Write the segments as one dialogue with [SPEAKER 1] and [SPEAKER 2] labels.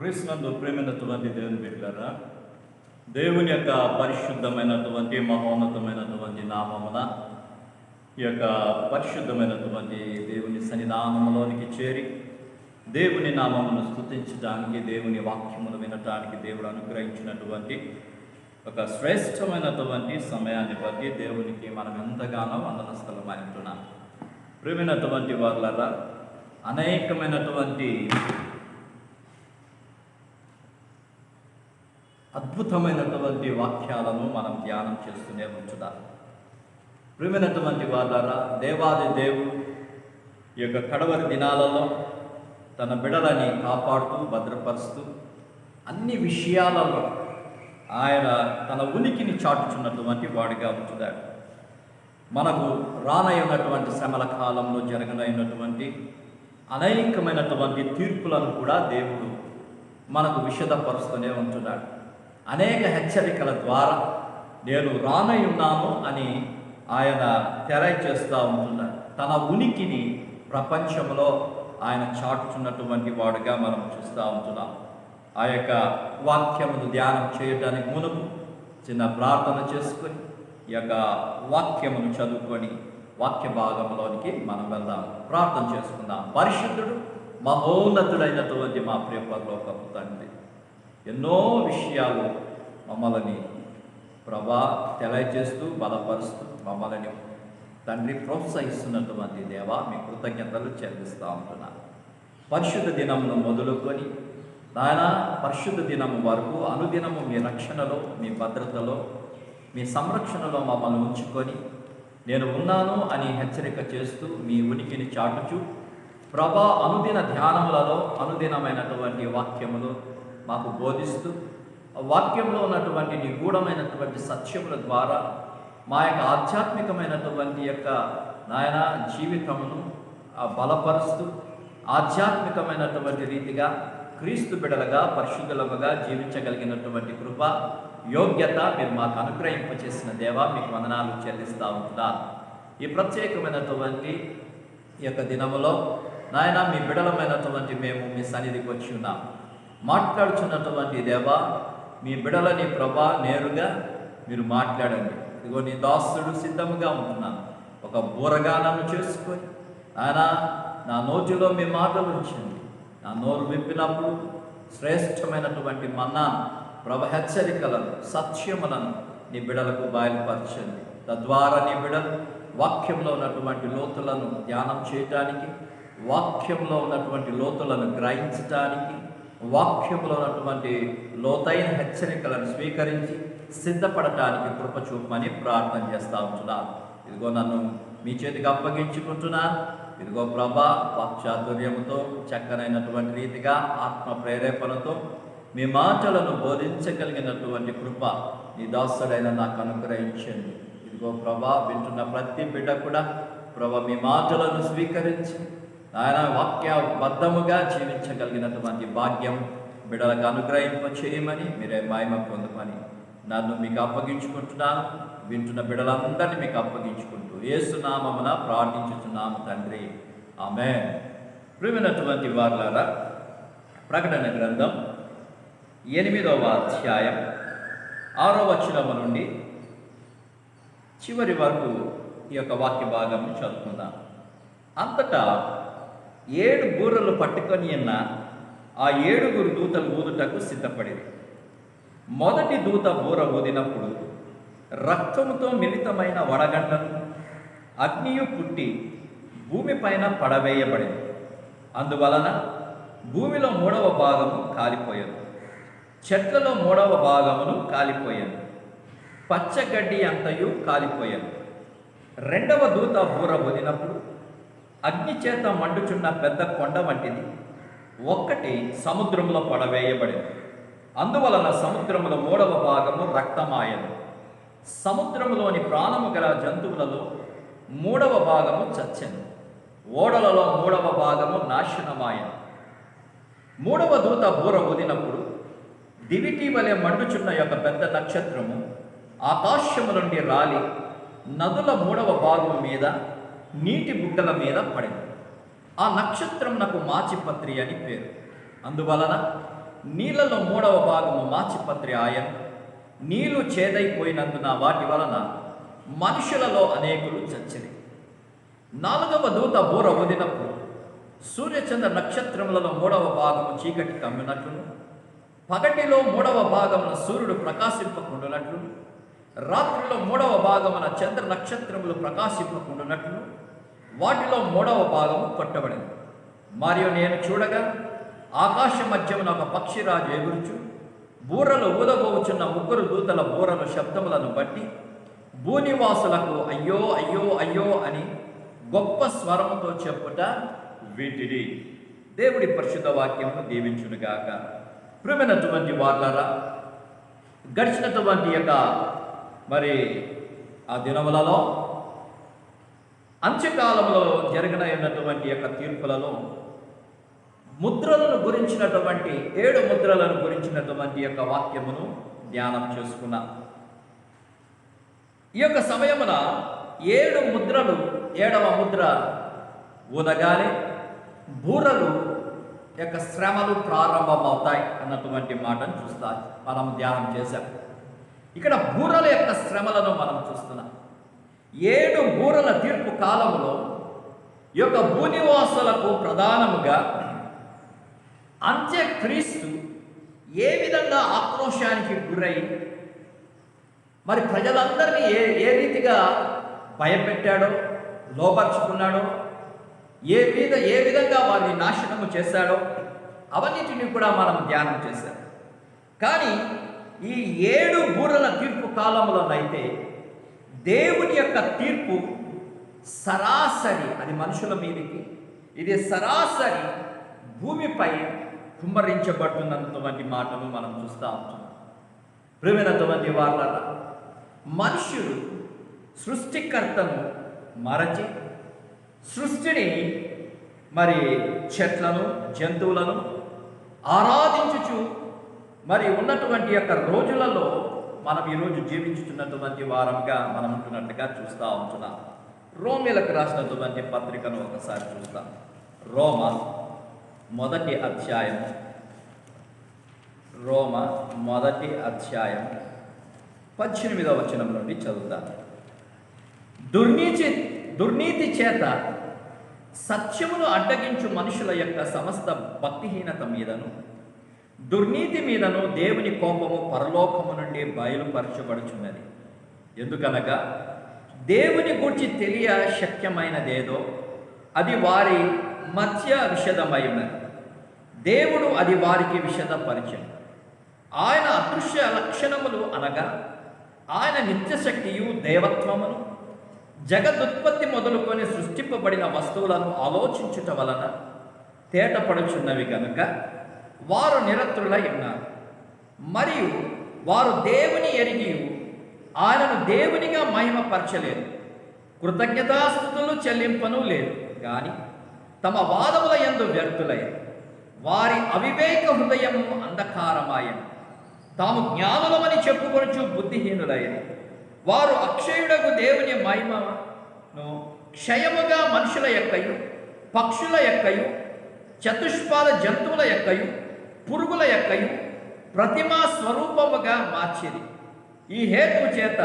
[SPEAKER 1] క్రీస్తునందు ప్రేమైనటువంటి దేవుని బిడ్డలారా, దేవుని యొక్క పరిశుద్ధమైనటువంటి మహోన్నతమైనటువంటి నామమున ఈ యొక్క పరిశుద్ధమైనటువంటి దేవుని సన్నిధానములోనికి చేరి దేవుని నామమును స్తుతించడానికి, దేవుని వాక్యమును వినటానికి దేవుడు అనుగ్రహించినటువంటి ఒక శ్రేష్టమైనటువంటి సమయాన్ని బట్టి దేవునికి మనం ఎంతగానో వందనస్తులమై ఉంటున్నాం. ప్రియమైనటువంటి వారులారా, అనేకమైనటువంటి అద్భుతమైనటువంటి వాక్యాలను మనం ధ్యానం చేస్తూనే ఉంచుదాం. ప్రియమైనటువంటి వారులారా, దేవాది దేవుడు ఈ యొక్క కడవరి దినాలలో తన బిడలని కాపాడుతూ భద్రపరుస్తూ అన్ని విషయాలలో ఆయన తన ఉనికిని చాటుచున్నటువంటి వాడిగా ఉంచుతాడు. మనకు రానయ్యున్నటువంటి శ్రమల కాలంలో జరగనైనటువంటి అనేకమైనటువంటి తీర్పులను కూడా దేవుడు మనకు విషదపరుస్తూనే ఉంటున్నాడు. అనేక హెచ్చరికల ద్వారా నేను రానై ఉన్నాను అని ఆయన తెలియచేస్తూ ఉంటున్నాడు. తన ఉనికిని ప్రపంచంలో ఆయన చాటుచున్నటువంటి వాడుగా మనం చూస్తూ ఉంటున్నాం. ఆ యొక్క వాక్యమును ధ్యానం చేయడానికి మునుపు చిన్న ప్రార్థన చేసుకొని ఈ యొక్క వాక్యమును చదువుకొని వాక్య భాగంలోనికి మనం వెళ్దాం. ప్రార్థన చేసుకుందాం. పరిశుద్ధుడు మహోన్నతుడైనటువంటి మా ప్రియ పరలోకపు తండ్రి, ఎన్నో విషయాలు మమ్మల్ని ప్రభా తెలియజేస్తూ బలపరుస్తూ మమ్మల్ని తండ్రి ప్రోత్సహిస్తున్నటువంటి దేవా, మీ కృతజ్ఞతలు చెల్లిస్తూ ఉంటున్నాను. పరిశుద్ధ దినమును మొదలుకొని నాయన పరిశుద్ధ దినము వరకు అనుదినము మీ రక్షణలో, మీ భద్రతలో, మీ సంరక్షణలో మమ్మల్ని ఉంచుకొని నేను ఉన్నాను అని హెచ్చరిక చేస్తూ మీ ఉనికిని చాటుచు ప్రభా అనుదిన ధ్యానములలో అనుదినమైనటువంటి వాక్యములు మాకు బోధిస్తూ వాక్యంలో ఉన్నటువంటి నిగూఢమైనటువంటి సత్యముల ద్వారా మా యొక్క ఆధ్యాత్మికమైనటువంటి యొక్క నాయన జీవితమును బలపరుస్తూ ఆధ్యాత్మికమైనటువంటి రీతిగా క్రీస్తు బిడలుగా పరిశుద్ధులముగా జీవించగలిగినటువంటి కృప యోగ్యత మీరు మాకు అనుగ్రహింపచేసిన దేవా, మీకు వందనాలు చెల్లిస్తూ ఉంటున్నాను. ఈ ప్రత్యేకమైనటువంటి ఈ యొక్క దినములో నాయన మీ బిడలమైనటువంటి మేము మీ సన్నిధికి వచ్చి ఉన్నాం. మాట్లాడుచున్నటువంటి దేవా, మీ బిడలని ప్రభా నేరుగా మీరు మాట్లాడండి. ఇదిగో నీ దాసుడు సిద్ధముగా ఉంటున్నాను. ఒక బూరగానను చేసుకొని ఆయన నా నోటిలో మీ మాటలు ఉంచండి. నా నోరు విప్పినప్పుడు శ్రేష్టమైనటువంటి మన్నాను ప్రభ హెచ్చరికలను సత్యములను నీ బిడలకు బయలుపరచండి. తద్వారా నీ బిడలు వాక్యంలో ఉన్నటువంటి లోతులను ధ్యానం చేయటానికి, వాక్యంలో ఉన్నటువంటి లోతులను గ్రహించటానికి, వాక్యంలో ఉన్నటువంటి లోతైన హెచ్చరికలను స్వీకరించి సిద్ధపడటానికి కృప చూపమని ప్రార్థన చేస్తూ ఉంటున్నాను. ఇదిగో నన్ను మీ చేతికి అప్పగించుకుంటున్నాను. ఇదిగో ప్రభా, వాక్చాతుర్యముతో చక్కనైనటువంటి రీతిగా ఆత్మ ప్రేరేపణతో మీ మాటలను బోధించగలిగినటువంటి కృప నీ దాసుడైన నాకు అనుగ్రహించండి. ఇదిగో ప్రభా, వింటున్న ప్రతి బిడ్డ కూడా ప్రభా మీ మాటలను స్వీకరించి ఆయన వాక్యబద్ధముగా జీవించగలిగినటువంటి భాగ్యం బిడ్డలకు అనుగ్రహింప చేయమని మీరే మహిమ పొందమని నన్ను మీకు అప్పగించుకుంటున్నాను. వింటున్న బిడ్డలందరినీ మీకు అప్పగించుకుంటూ యేసు నామమున ప్రార్థించుచున్నాము తండ్రి, ఆమేన్. ప్రియమైనటువంటి వారులారా, ప్రకటన గ్రంథం 8వ అధ్యాయం 6వ వచనము నుండి చివరి వరకు ఈ యొక్క వాక్య భాగం చదువుకుందాం. అంతటా 7 బూరలు పట్టుకొని ఉన్న ఆ 7 దూతలు ఊదుటకు సిద్ధపడింది. మొదటి దూత బూర ఊదినప్పుడు రక్తముతో మిళితమైన వడగండ్లను అగ్నియు పుట్టి భూమిపైన పడవేయబడింది. అందువలన భూమిలో 3వ భాగము కాలిపోయాను, చెట్లలో 3వ భాగమును కాలిపోయాను, పచ్చగడ్డి అంతయు కాలిపోయాను. 2వ దూత బూర ఊదినప్పుడు అగ్ని చేత మండుచున్న పెద్ద కొండ వంటిది ఒక్కటి సముద్రంలో పడవేయబడింది. అందువలన సముద్రములో 3వ భాగము రక్తమాయను. సముద్రములోని ప్రాణము గల జంతువులలో 3వ భాగము చచ్చెను. ఓడలలో 3వ భాగము నాశనమాయను. 3వ దూత బూర ఊదినప్పుడు దివిటి వలె మండుచున్న యొక్క పెద్ద నక్షత్రము ఆకాశము నుండి రాలి నదుల 3వ భాగము మీద నీటి బుగ్గల మీద పడింది. ఆ నక్షత్రం నాకు మాచిపత్రి అని పేరు. అందువలన నీళ్లలో 3వ భాగము మాచిపత్రి ఆయను. నీళ్లు చేదైపోయినందున వాటి వలన మనుషులలో అనేకులు చచ్చిరి. 4వ దూత బూర ఊదినప్పుడు సూర్యచంద్ర నక్షత్రములలో 3వ భాగము చీకటి కమ్మినట్లును, పగటిలో 3వ భాగమున సూర్యుడు ప్రకాశింపకుండునట్లును, రాత్రిలో 3వ భాగమున చంద్ర నక్షత్రములు ప్రకాశింపకుండునట్లు వాటిలో 3వ భాగము కొట్టబడింది. మరియు నేను చూడగా ఆకాశ మధ్యమున ఒక పక్షిరాజు ఎగురుచు బూరలు ఊదబోచున్న 3 దూతల బూరల శబ్దములను బట్టి భూనివాసులకు అయ్యో అయ్యో అయ్యో అని గొప్ప స్వరముతో చెప్పుట వీటిది. దేవుడి పరిశుద్ధ వాక్యమును దీవించునుగాక. ప్రియమైనటువంటి వార్లారా, గడిచినటువంటి యొక్క ఆ దినములలో అంత్యకాలంలో జరిగినటువంటి యొక్క తీర్పులలో ముద్రలను గురించినటువంటి 7 ముద్రలను గురించినటువంటి యొక్క వాక్యమును ధ్యానం చేసుకున్నాం. ఈ యొక్క సమయమున 7 ముద్రలు 7వ ముద్ర ఊదగానే బూరలు యొక్క శ్రమలు ప్రారంభమవుతాయి అన్నటువంటి మాటను మనం ధ్యానం చేశాం. ఇక్కడ బూరల యొక్క శ్రమలను మనం చూస్తున్నాం. 7 బూరల తీర్పు కాలంలో ఈ యొక్క భూనివాసులకు ప్రధానముగా అంత్యక్రీస్తు ఏ విధంగా ఆక్రోశానికి గురై ప్రజలందరినీ ఏ రీతిగా భయపెట్టాడో, లోపరుచుకున్నాడో, ఏ విధంగా వారిని నాశనము చేశాడో అవన్నిటిని కూడా మనం ధ్యానం చేశాం. కానీ ఈ 7 బూరల తీర్పు కాలంలోనైతే దేవుని యొక్క తీర్పు సరాసరి, అది మనుషుల మీదకి, ఇది సరాసరి భూమిపై కుమ్మరించబడుతున్నటువంటి మాటలు మనం చూస్తూ ఉంటున్నాం. ప్రియమైనటువంటి వార్లారా, మనుషులు సృష్టికర్తను మరచి సృష్టిని చెట్లను, జంతువులను ఆరాధించుచు ఉన్నటువంటి యొక్క రోజులలో మనం ఈరోజు జీవించుతున్నటువంటి వారంగా మనం ఉంటున్నట్టుగా చూస్తూ ఉంటున్నాం. రోమీలకు రాసినటువంటి పత్రికను ఒకసారి చూస్తాం. రోమ 1వ అధ్యాయం, రోమ 1వ అధ్యాయం 18వ వచనం నుండి చదువుతాం. దుర్నీతి చేత సత్యమును అడ్డగించు మనుషుల యొక్క సమస్త భక్తిహీనత మీదను దుర్నీతి మీదను దేవుని కోపము పరలోకము నుండి బయలుపరచబడుచున్నది. ఎందుకనగా దేవుని గూర్చి తెలియ శక్యమైనదేదో అది వారి మధ్య విషదమైనది, దేవుడు అది వారికి విషదపరిచెను. ఆయన అదృశ్య లక్షణములు అనగా ఆయన నిత్యశక్తియు దేవత్వమును జగదుత్పత్తి మొదలుకొని సృష్టింపబడిన వస్తువులను ఆలోచించుట వలన తేటపడుచున్నవి కనుక వారు నిరతులై ఉన్నారు. మరియు వారు దేవుని ఎరిగి ఆయనను దేవునిగా మహిమపరచలేదు, కృతజ్ఞతాస్తుతులు చెల్లింపను లేదు, కానీ తమ వాదముల యందు వ్యర్థులయ్యారు. వారి అవివేక హృదయము అంధకారమాయను, తాము జ్ఞానులమని చెప్పుకొనుచు బుద్ధిహీనులయ్యారు. వారు అక్షయుడకు దేవుని మహిమను క్షయముగా మనుషుల యొక్కయు, పక్షుల యొక్కయు, చతుష్పాద జంతువుల యొక్కయు, పురుగుల యొక్కయు ప్రతిమా స్వరూపముగా మార్చిరి. ఈ హేతు చేత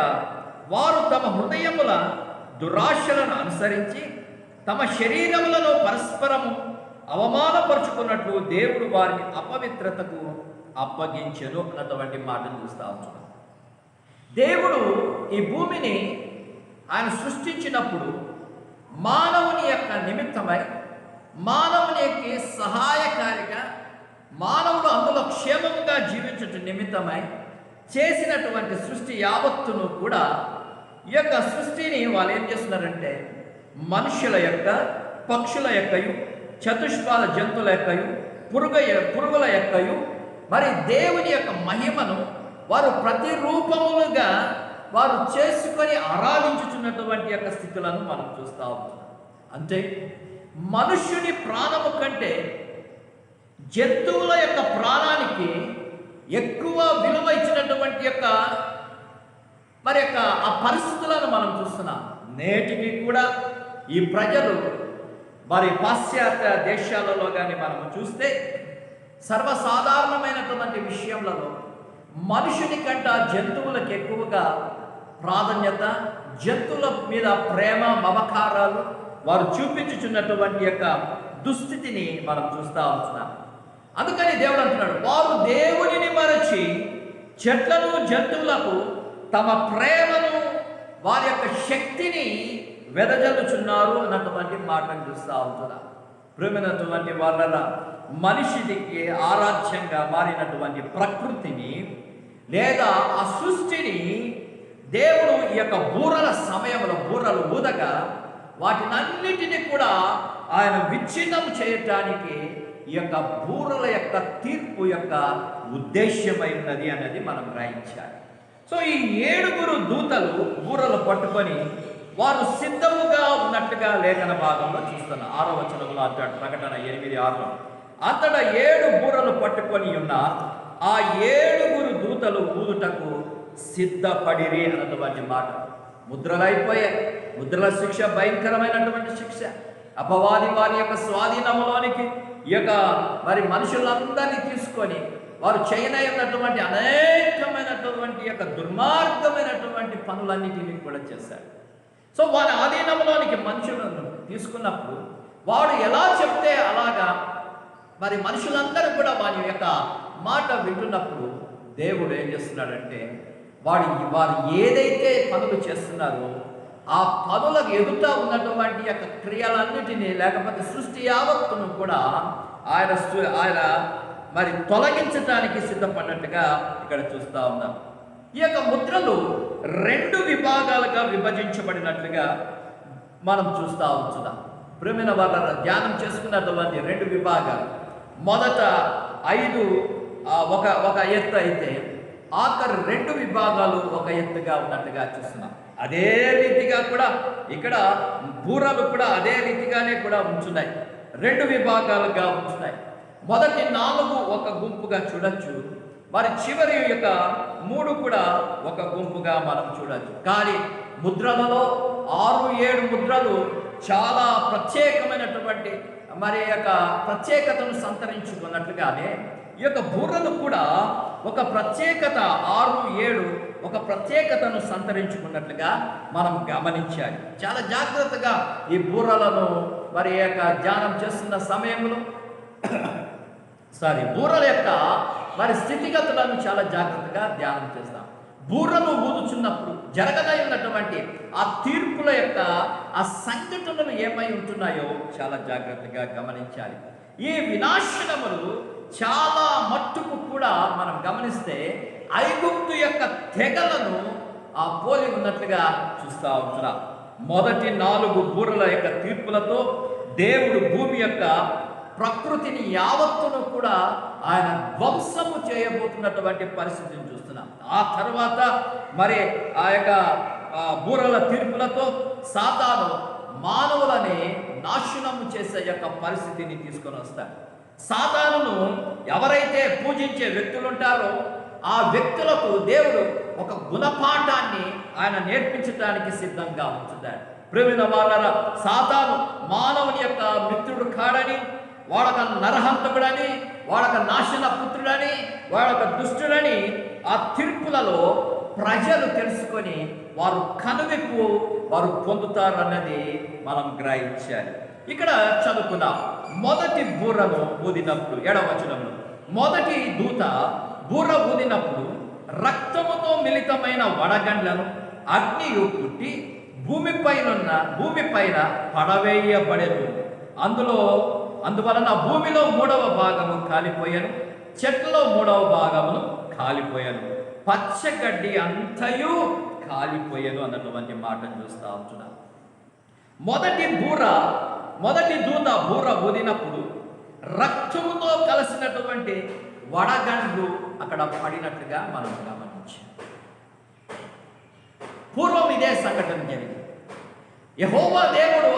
[SPEAKER 1] వారు తమ హృదయముల దురాశలను అనుసరించి తమ శరీరములలో పరస్పరము అవమానపరుచుకున్నట్లు దేవుడు వారిని అపవిత్రతకు అప్పగించెను అన్నటువంటి మాటను చూస్తూ ఉంటున్నాం. దేవుడు ఈ భూమిని ఆయన సృష్టించినప్పుడు మానవుని యొక్క నిమిత్తమై, మానవునికి సహాయకారిగా, మానవుడు అందులో క్షేమముగా జీవించుట నిమిత్తమై చేసినటువంటి సృష్టి యావత్తును కూడా ఈ యొక్క సృష్టిని వాళ్ళు ఏం చేస్తున్నారంటే మనుషుల యొక్క, పక్షుల యొక్కయు, చతుష్పాద జంతువుల యొక్కయు, పురుగుల యొక్కయు దేవుని యొక్క మహిమను వారు ప్రతిరూపములుగా వారు చేసుకొని ఆరాధించుచున్నటువంటి యొక్క స్థితులను మనం చూస్తూ ఉంటాం. అంటే మనుష్యుని ప్రాణము కంటే జంతువుల యొక్క ప్రాణానికి ఎక్కువ విలువ ఇచ్చినటువంటి యొక్క ఆ పరిస్థితులను మనం చూస్తున్నాం. నేటికి కూడా ఈ ప్రజలు పాశ్చాత్య దేశాలలో కానీ మనం చూస్తే సర్వసాధారణమైనటువంటి విషయములలో మనుషుని కంట జంతువులకు ఎక్కువగా ప్రాధాన్యత, జంతువుల మీద ప్రేమ మమకారాలు వారు చూపించుచున్నటువంటి యొక్క దుస్థితిని మనం చూస్తూ ఉంటున్నాం. అందుకని దేవుడు అంటున్నాడు, వారు దేవునిని మరచి చెట్లను జంతువులకు తమ ప్రేమను వారి యొక్క శక్తిని వెదజల్లుచున్నారు అన్నటువంటి మాటను చూస్తూ ఉంటున్నాం. ప్రేమైనటువంటి వాళ్ళ మనిషికి ఆరాధ్యంగా మారినటువంటి ప్రకృతిని లేదా ఆ సృష్టిని దేవుడు ఈ యొక్క బూరల సమయంలో బూరలు ఊదగా వాటినన్నిటినీ కూడా ఆయన విచ్ఛిన్నం చేయటానికి ఈ యొక్క బూరల యొక్క తీర్పు యొక్క ఉద్దేశ్యమై ఉన్నది అన్నది మనం గ్రహించాలి. సో ఈ 7 దూతలు బూరలు పట్టుకొని వారు సిద్ధముగా ఉన్నట్టుగా లేఖన భాగంలో చూస్తున్నాం. 6వ వచనంలో అంటాడు, ప్రకటన 8:6, అంతటా 7 బూరలు పట్టుకొని ఉన్న ఆ 7 దూతలు ఊదుటకు సిద్ధపడిరి అన్నటువంటి మాట. ముద్రలు అయిపోయాయి. ముద్రల శిక్ష భయంకరమైనటువంటి శిక్ష. అపవాది వారి యొక్క స్వాధీనంలోనికి ఈ యొక్క మరి మనుషులందరినీ తీసుకొని వారు చేయనటువంటి అనేకమైనటువంటి యొక్క దుర్మార్గమైనటువంటి పనులన్నిటినీ కూడా చేశారు. సో వారి ఆధీనంలోనికి మనుషులను తీసుకున్నప్పుడు వాడు ఎలా చెప్తే అలాగా మరి మనుషులందరూ కూడా వారి యొక్క మాట వింటున్నప్పుడు దేవుడు ఏం చేస్తున్నాడంటే వారు ఏదైతే పనులు చేస్తున్నారో ఆ పనులకు ఎదుట ఉన్నటువంటి యొక్క క్రియలన్నిటినీ లేకపోతే సృష్టి యావత్తును కూడా ఆయన మరి తొలగించడానికి సిద్ధపడినట్టుగా ఇక్కడ చూస్తూ ఉన్నాం. ఈ యొక్క ముద్రలు 2 విభాగాలుగా విభజించబడినట్లుగా మనం చూస్తూ ఉంటున్నాం. ప్రేమైన వాళ్ళ ధ్యానం చేసుకున్నటువంటి 2 విభాగాలు. మొదట 5 ఒక ఎత్తు అయితే ఆఖరి 2 విభాగాలు ఒక ఎత్తుగా ఉన్నట్టుగా చూస్తున్నాం. అదే రీతిగా కూడా ఇక్కడ బూరలు కూడా అదే రీతిగానే కూడా ఉంటున్నాయి. 2 విభాగాలుగా ఉంటున్నాయి. మొదటి 4 ఒక గుంపుగా చూడొచ్చు, మరి చివరి యొక్క 3 కూడా ఒక గుంపుగా మనం చూడొచ్చు. కానీ ముద్రలలో 6-7 ముద్రలు చాలా ప్రత్యేకమైనటువంటి మరి యొక్క ప్రత్యేకతను సంతరించుకున్నట్లుగానే ఈ యొక్క బూరలు కూడా ఒక ప్రత్యేకత 6-7 ఒక ప్రత్యేకతను సంతరించుకున్నట్లుగా మనం గమనించాలి. చాలా జాగ్రత్తగా ఈ బూరలను మరి యొక్క ధ్యానం చేస్తున్న సమయంలో బూరల యొక్క మరి స్థితిగతులను చాలా జాగ్రత్తగా ధ్యానం చేస్తాం. బూరలు ఊదుచున్నప్పుడు జరగదై ఉన్నటువంటి ఆ తీర్పుల యొక్క ఆ సంఘటనలు ఏమై ఉంటున్నాయో చాలా జాగ్రత్తగా గమనించాలి. ఈ వినాశనములు చాలా మట్టుకు కూడా మనం గమనిస్తే ఐగుప్తు యొక్క తెగలను పోలి ఉన్నట్లుగా చూస్తూ ఉంటున్నాం. మొదటి 4 బూరల యొక్క తీర్పులతో దేవుడు భూమి యొక్క ప్రకృతిని యావత్తును కూడా ఆయన ధ్వంసము చేయబోతున్నటువంటి పరిస్థితిని చూస్తున్నాం. ఆ తర్వాత మరి ఆ యొక్క బూరల తీర్పులతో సాతాను మానవులని నాశనము చేసే యొక్క పరిస్థితిని తీసుకొని వస్తాడు. సాతానును ఎవరైతే పూజించే వ్యక్తులు ఉంటారో ఆ వ్యక్తులకు దేవుడు ఒక గుణపాఠాన్ని ఆయన నేర్పించడానికి సిద్ధంగా ఉంచుతాడు. ప్రేమిన వాళ్ళ సాతాను మానవుని యొక్క మిత్రుడు కాడని, వాడొక నరహంతకుడని, వాడొక నాశన పుత్రుడని, వాడొక దుష్టుడని ఆ తీర్పులలో ప్రజలు తెలుసుకొని వారు కనువిప్పు వారు పొందుతారన్నది మనం గ్రహించాలి. ఇక్కడ చదువుకుందాం. మొదటి బూరను ఊదినప్పుడు 7వ వచనంలో మొదటి దూత బూర ఊదినప్పుడు రక్తముతో మిళితమైన వడగండ్లను అగ్నియు పుట్టి భూమిపైన పడవేయబడెను. అందువలన భూమిలో 3వ భాగము కాలిపోయాను, చెట్లలో 3వ భాగమును కాలిపోయాను, పచ్చగడ్డి అంతయు కాలిపోయాను అన్నటువంటి మాటను చూస్తూ ఉంటున్నాను. మొదటి దూత బూర ఊదినప్పుడు రక్తముతో కలిసినటువంటి వడగండ్లు అక్కడ పడినట్లుగా మనం గమనించాం. పూర్వం ఇదే సంఘటన జరిగింది. యెహోవా దేవుడు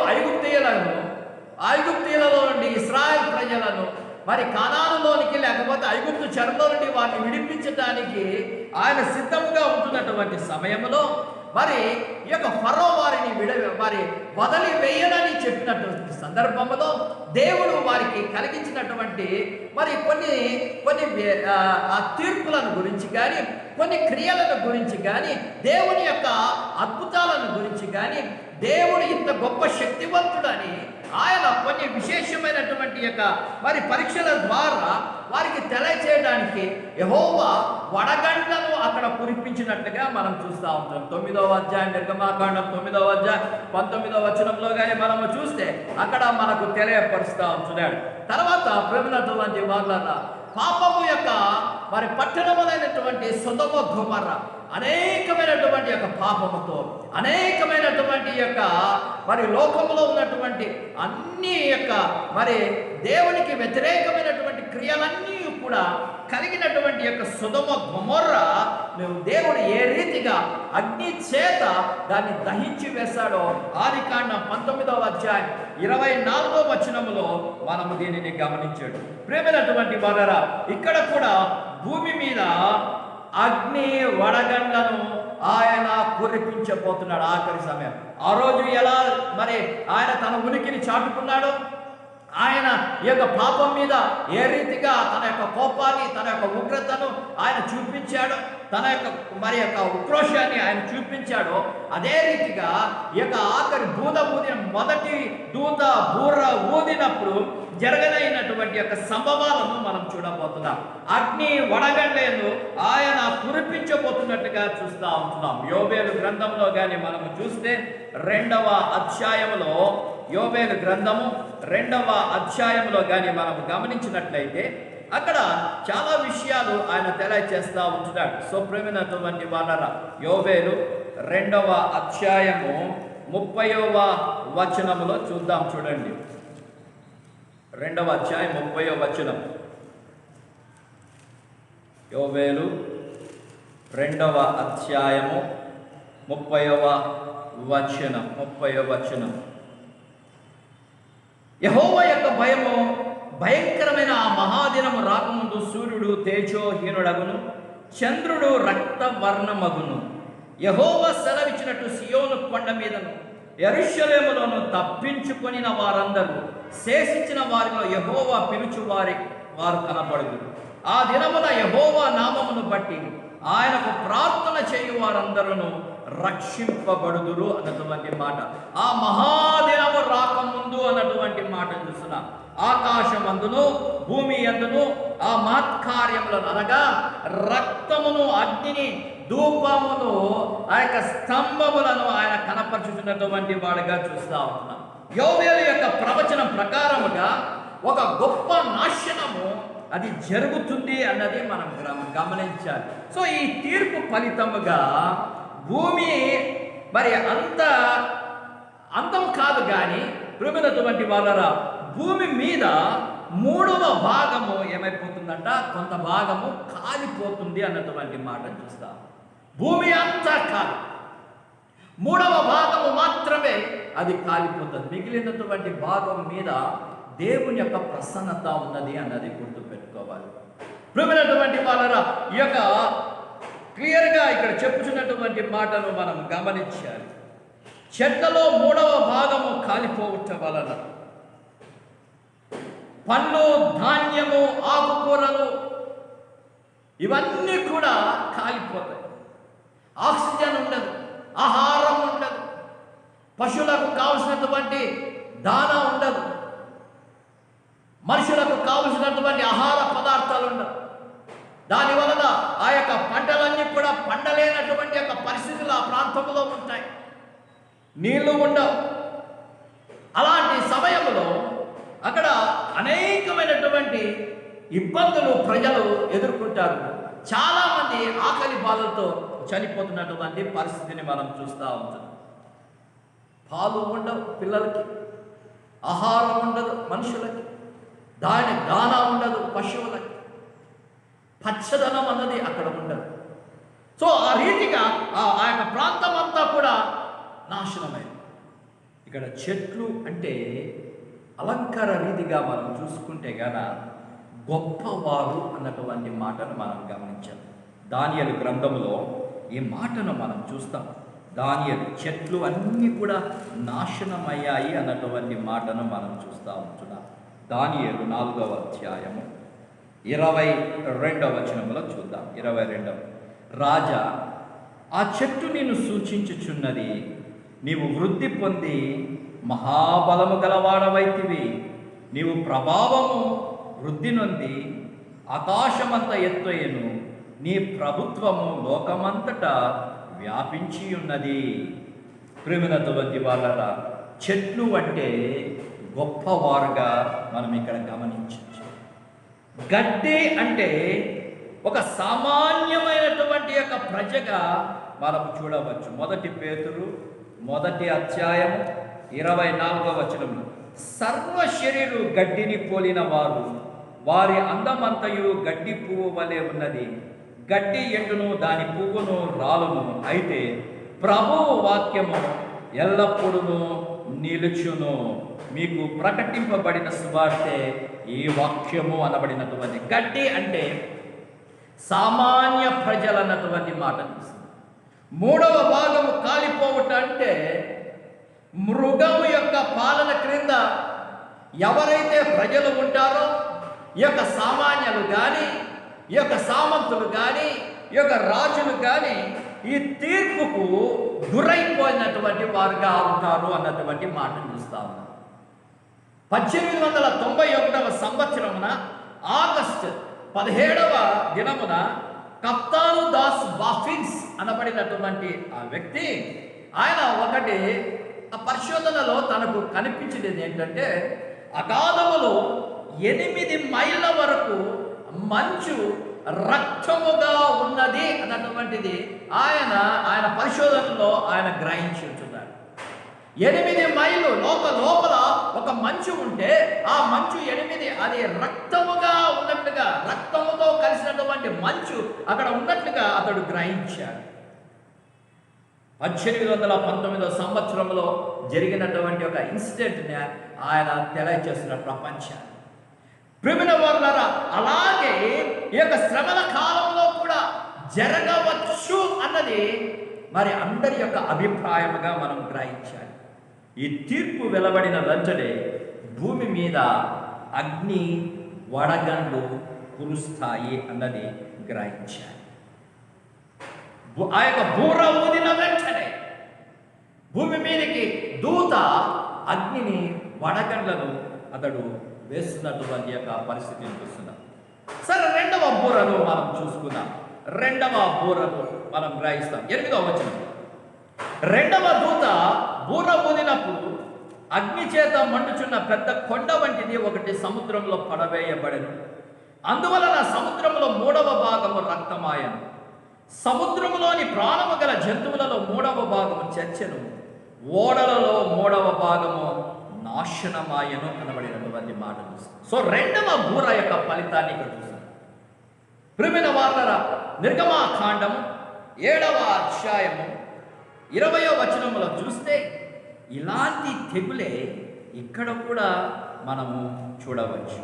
[SPEAKER 1] ఐగుప్తీయులలో నుండి ఇశ్రాయేల్ ప్రజలను మరి కానానులోనికి లేకపోతే ఐగుప్తు చెరలో నుండి వారిని విడిపించడానికి ఆయన సిద్ధముగా ఉంటున్నటువంటి సమయంలో మరి ఈ యొక్క ఫరో వారిని వారి వదిలి వేయనని చెప్పినటువంటి సందర్భంలో దేవుడు వారికి కలిగించినటువంటి మరి కొన్ని కొన్ని ఆ తీర్పులను గురించి కానీ, కొన్ని క్రియలను గురించి కానీ, దేవుని యొక్క అద్భుతాలను గురించి కానీ, దేవుడు ఇంత గొప్ప శక్తివంతుడని ఆయన కొన్ని విశేషమైనటువంటి యొక్క మరి పరీక్షల ద్వారా వారికి తెలియచేయడానికి యెహోవా వడగండ్లను అక్కడ కురిపించినట్టుగా మనం చూస్తూ ఉంటాం. 9వ అధ్యాయం నిర్గమాకాండం 9వ అధ్యాయం 19వ వచనంలో కానీ మనము చూస్తే అక్కడ మనకు తెలియపరుస్తూ ఉంటున్నాడు. తర్వాత ప్రభునటువంటి వాళ్ళ పాపము యొక్క మరి పట్టణములైనటువంటి సొదొమ గొమొర్రా అనేకమైనటువంటి యొక్క పాపముతో, అనేకమైనటువంటి యొక్క మరి లోకంలో ఉన్నటువంటి అన్ని యొక్క మరి దేవునికి వ్యతిరేకమైనటువంటి క్రియలన్నీ కూడా కలిగినటువంటి యొక్క సొదొమ గొమొర్రా నువ్వు దేవుడు ఏ రీతిగా అగ్ని చేత దాన్ని దహించి వేశాడో ఆదికాండం 19వ అధ్యాయం 24వ వచనములో మనము దీనిని గమనించాడు. ప్రేమైనటువంటి వారరా, ఇక్కడ కూడా భూమి మీద అగ్ని వడగండ్లను ఆయన కురిపించబోతున్నాడు ఆఖరి సమయం. ఆ రోజు ఎలా మరి ఆయన తన ఉనికిని చాటుకున్నాడో, ఆయన ఈ యొక్క పాపం మీద ఏ రీతిగా తన యొక్క కోపాన్ని, తన యొక్క ఉగ్రతను ఆయన చూపించాడో, తన యొక్క మరి యొక్క ఉక్రోషాన్ని ఆయన చూపించాడో, అదే రీతిగా ఈ యొక్క ఆఖరి దూత ఊదిన మొదటి దూత బూర్ర ఊదినప్పుడు జరగనైనటువంటి యొక్క సంభవాలను మనం చూడబోతున్నాం. అగ్ని వడగండ్లను ఆయన కురిపించబోతున్నట్టుగా చూస్తూ ఉంటున్నాం. యోబేలు గ్రంథంలో కానీ మనము చూస్తే 2వ అధ్యాయంలో, యోబేలు గ్రంథము 2వ అధ్యాయంలో కానీ మనము గమనించినట్లయితే అక్కడ చాలా విషయాలు ఆయన తెలియచేస్తూ ఉంటున్నాడు. సో ప్రేమైనటువంటి వాళ్ళ యోబేలు 2వ అధ్యాయము 30వ వచనములో చూద్దాం. చూడండి, 2వ అధ్యాయం 30వ వచనం. యోబేలు 2వ అధ్యాయము 30వ వచనం. యెహోవా యొక్క భయము భయంకరమైన ఆ మహాదినము రాకముందు సూర్యుడు తేజోహీనుడగును, చంద్రుడు రక్తవర్ణమగును. యెహోవా సెలవిచ్చినట్టు సియోను కొండ మీదను యెరూషలేములోను తప్పించుకొనిన వారందరూ శేషించిన వారిలో యెహోవా పిలుచు వారు కనబడుదురు. ఆ దినమున యెహోవా నామమును బట్టి ఆయనకు ప్రార్థన చేయు వారందరూ రక్షింపబడుదురు అన్నటువంటి మాట. ఆ మహాదినము రాకముందు అన్నటువంటి మాట చూస్తున్నాం. ఆకాశమందును భూమి యందును ఆ మహత్కార్యములను అనగా రక్తమును, అగ్నిని, ధూపమును, ఆ యొక్క స్తంభములను ఆయన కనపరుచుతున్నటువంటి వాడుగా చూస్తూ ఉంటున్నాం. యోబేలు యొక్క ప్రవచనం ప్రకారముగా ఒక గొప్ప నాశనము అది జరుగుతుంది అన్నది మనం గమనించాలి. సో ఈ తీర్పు ఫలితముగా భూమి మరి అంతం కాదు, కానీ ప్రియమైనటువంటి వాళ్ళరా, భూమి మీద 3వ భాగము ఏమైపోతుందంట, కొంత భాగము కాలిపోతుంది అన్నటువంటి మాట చూస్తాం. భూమి అంతా కాదు, 3వ భాగము మాత్రమే అది కాలిపోతుంది. మిగిలినటువంటి భాగం మీద దేవుని యొక్క ప్రసన్నత ఉన్నది అన్నది గుర్తుపెట్టుకోవాలి. ప్రియమైనటువంటి వాళ్ళరా, ఈ యొక్క క్లియర్గా ఇక్కడ చెప్పుచున్నటువంటి మాటను మనం గమనించాలి. చెట్లలో 3వ భాగము కాలిపోవటం వలన పండ్లు, ధాన్యము, ఆకుకూరలు ఇవన్నీ కూడా కాలిపోతాయి. ఆక్సిజన్ ఉండదు, ఆహారం ఉండదు, పశువులకు కావలసినటువంటి దానా ఉండదు, మనుషులకు కావలసినటువంటి ఆహార పదార్థాలు ఉండవు. దానివలన ఆ యొక్క పంటలన్నీ కూడా పండలేనటువంటి యొక్క పరిస్థితులు ఆ ప్రాంతంలో ఉంటాయి. నీళ్లు ఉండవు. అలాంటి సమయంలో అక్కడ అనేకమైనటువంటి ఇబ్బందులు ప్రజలు ఎదుర్కొంటారు. చాలామంది ఆకలి బాధలతో చనిపోతున్నటువంటి పరిస్థితిని మనం చూస్తూ ఉంటాం. పాలు ఉండవు పిల్లలకి, ఆహారం ఉండదు మనుషులకి, దానా ఉండదు పశువులకి, పచ్చదనం అన్నది అక్కడ ఉండదు. సో ఆ రీతిగా ఆ యొక్క ప్రాంతం అంతా కూడా నాశనమైంది. ఇక్కడ చెట్లు అంటే అలంకార రీతిగా మనం చూసుకుంటే గన గొప్పవారు అన్నటువంటి మాటను మనం గమనించాం. దానియేలు గ్రంథంలో ఈ మాటను మనం చూస్తాం. దానియేలు చెట్లు అన్నీ కూడా నాశనమయ్యాయి అన్నటువంటి మాటను మనం చూస్తూ ఉంటున్నాం. దానియేలు 4వ అధ్యాయము 22వ వచనంలో చూద్దాం. 22. రాజా, ఆ చెట్టు నిన్ను సూచించుచున్నది, నీవు వృద్ధి పొంది మహాబలము గలవాడవైతివి. నీవు ప్రభావము వృద్ధి నొంది ఆకాశమంత ఎత్తయ్యను, నీ ప్రభుత్వము లోకమంతటా వ్యాపించి ఉన్నది. ప్రేమనటువంటి వాళ్ళరా, చెట్లు అంటే గొప్పవారుగా మనం ఇక్కడ గమనించవచ్చు. గడ్డి అంటే ఒక సామాన్యమైనటువంటి యొక్క ప్రజగా మనం చూడవచ్చు. 1 పేతురు 1వ అధ్యాయం 24వ వచనంలో, సర్వ శరీరు గడ్డిని పోలిన వారు, వారి అందమంతయు గడ్డి పువ్వు వలె ఉన్నది. గడ్డి ఎండును, దాని పువ్వును రాలును, అయితే ప్రభువు వాక్యము ఎల్లప్పుడూ నిలుచును. మీకు ప్రకటింపబడిన సువార్తే ఈ వాక్యము అనబడినటువంటి. గడ్డి అంటే సామాన్య ప్రజలు అన్నటువంటి మాట. 3వ భాగము కాలిపోవట అంటే మృగము యొక్క పాలన క్రింద ఎవరైతే ప్రజలు ఉంటారో, ఈ యొక్క సామాన్యులు కానీ, ఈ యొక్క సామంతులు కానీ, ఈ యొక్క రాజులు కానీ ఈ తీర్పుకు గురైపోయినటువంటి వారుగా ఉంటారు అన్నటువంటి మాట చూస్తా ఉన్నాం. 1891వ సంవత్సరమున ఆగస్టు 17వ దినమున కప్తాను దాస్ బాఫిన్స్ అనబడినటువంటి ఆ వ్యక్తి, ఆయన ఒకటి ఆ పరిశోధనలో తనకు కనిపించేది ఏంటంటే, అగాధములో 8 మైళ్ళ వరకు మంచు రక్తముగా ఉన్నది అన్నటువంటిది ఆయన పరిశోధనలో ఆయన గ్రహించి ఉంటున్నాడు. 8 మైళ్ళు లోపల ఒక మంచు ఉంటే ఆ మంచు 8 అది రక్తముగా ఉన్నట్లుగా, రక్తముతో కలిసినటువంటి మంచు అక్కడ ఉన్నట్లుగా అతడు గ్రహించాడు. 1819వ సంవత్సరంలో జరిగినటువంటి ఒక ఇన్సిడెంట్ని ఆయన తెలియజేస్తున్న ప్రపంచాన్ని. ప్రియమైన వారులారా, అలాగే ఈ యొక్క శ్రమల కాలంలో కూడా జరగవచ్చు అన్నది మరి అందరి యొక్క అభిప్రాయముగా మనం గ్రహించాలి. ఈ తీర్పు వెలువడిన వెంటనే భూమి మీద అగ్ని వడగండ్లు కురుస్తాయి అన్నది గ్రహించాలి. ఆ యొక్క బూర ఊదిన వెంటనే భూమి మీదకి దూత అగ్నిని వడగండ్లను అతడు వేస్తున్నటువంటి యొక్క పరిస్థితిని చూస్తున్నాం. సరే, 2వ బూరను మనం చూసుకుందాం. 2వ బూరను మనం గ్రహిస్తాం. 8వ వచనం, 2వ దూత బూర ఊదినప్పుడు అగ్ని చేత మండుచున్న పెద్ద కొండ వంటిది ఒకటి సముద్రంలో పడవేయబడెను. అందువలన సముద్రంలో 3వ భాగము రక్తమాయను. సముద్రములోని ప్రాణము గల జంతువులలో 3వ భాగము చచ్చెను. ఓడలలో 3వ భాగము నాశనమాయను అనబడినటువంటి మాట చూస్తాం. సో 2వ బూర యొక్క ఫలితాన్ని ఇక్కడ చూస్తాం. ప్రియమైన వారలారా, నిర్గమాకాండము 7వ అధ్యాయము 20వ వచనములో చూస్తే ఇలాంటి తెగులే ఇక్కడ కూడా మనము చూడవచ్చు.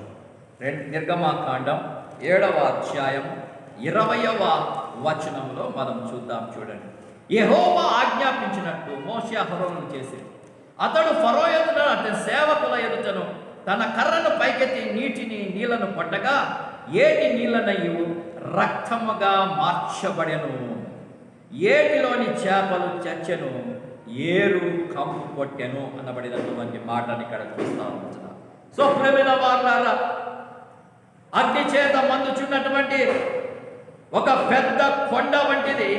[SPEAKER 1] నిర్గమాకాండం 7వ అధ్యాయం 20వ వచనంలో మనం చూద్దాం. చూడండి, యెహోవా ఆజ్ఞాపించినట్టు మోషే అహరోనులు చేసి, అతడు ఫరో ఎదుట అతని సేవకుల ఎదుటను తన కర్రను పైకెత్తి నీళ్లను పట్టగా ఏటి నీళ్ళనయు రక్తముగా మార్చబడెను. ఏటిలోని చేపలు చచ్చెను, ఏరు కంపు కొట్టెను అనబడినటువంటి మాటని ఇక్కడ చూస్తా ఉంటున్నాం. సో ప్రియమైన వారులారా, అగ్ని చేత మండుచున్నటువంటి ఒక పెద్ద కొండ వంటిది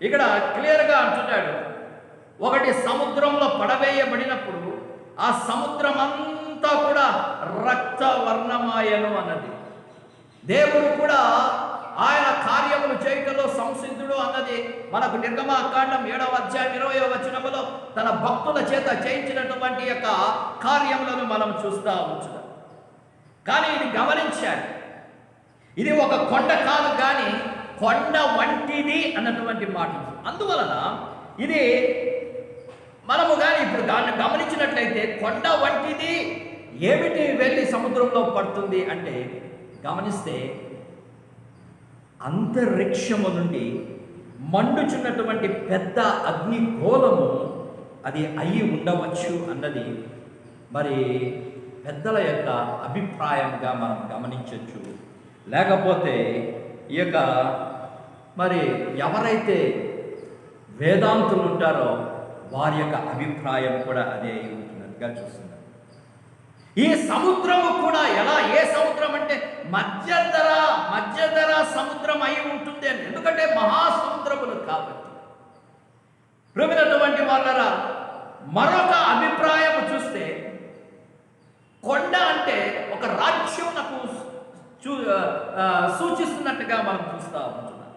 [SPEAKER 1] ఇక్కడ క్లియర్గా అంటున్నాడు. ఒకటి సముద్రంలో పడవేయబడినప్పుడు ఆ సముద్రం అంతా కూడా రక్తవర్ణమాయను అన్నది. దేవుడు కూడా ఆయన కార్యములు చేయటంలో సంసిద్ధుడు అన్నది మనకు నిర్గమాకాండం 7వ అధ్యాయం 20వ వచనములో తన భక్తుల చేత చేయించినటువంటి యొక్క కార్యములను మనం చూస్తూ ఉంటున్నాం. కానీ ఇది గమనించాలి, ఇది ఒక కొండ కాదు కానీ కొండ వంటిది అన్నటువంటి మాట. అందువలన ఇది మనము కానీ ఇప్పుడు దాన్ని గమనించినట్లయితే కొండ వంటిది ఏమిటి వెళ్ళి సముద్రంలో పడుతుంది అంటే, గమనిస్తే అంతరిక్షము నుండి మండుచున్నటువంటి పెద్ద అగ్ని గోళము అది అయి ఉండవచ్చు అన్నది మరి పెద్దల యొక్క అభిప్రాయంగా మనం గమనించవచ్చు. లేకపోతే ఈ యొక్క మరి ఎవరైతే వేదాంతులు ఉంటారో వారి యొక్క అభిప్రాయం కూడా అదే అయి ఉంటున్నట్టుగా చూస్తున్నారు. ఈ సముద్రము కూడా ఎలా, ఏ సముద్రం అంటే మధ్యధర సముద్రం అయి ఉంటుంది అని. ఎందుకంటే మహాసముద్రములు కాబట్టి. ప్రియమైనటువంటి వాళ్ళరా, మరొక అభిప్రాయం చూస్తే కొండ అంటే ఒక రాజ్యమునకు సూచిస్తున్నట్టుగా మనం చూస్తూ ఉంటున్నాం.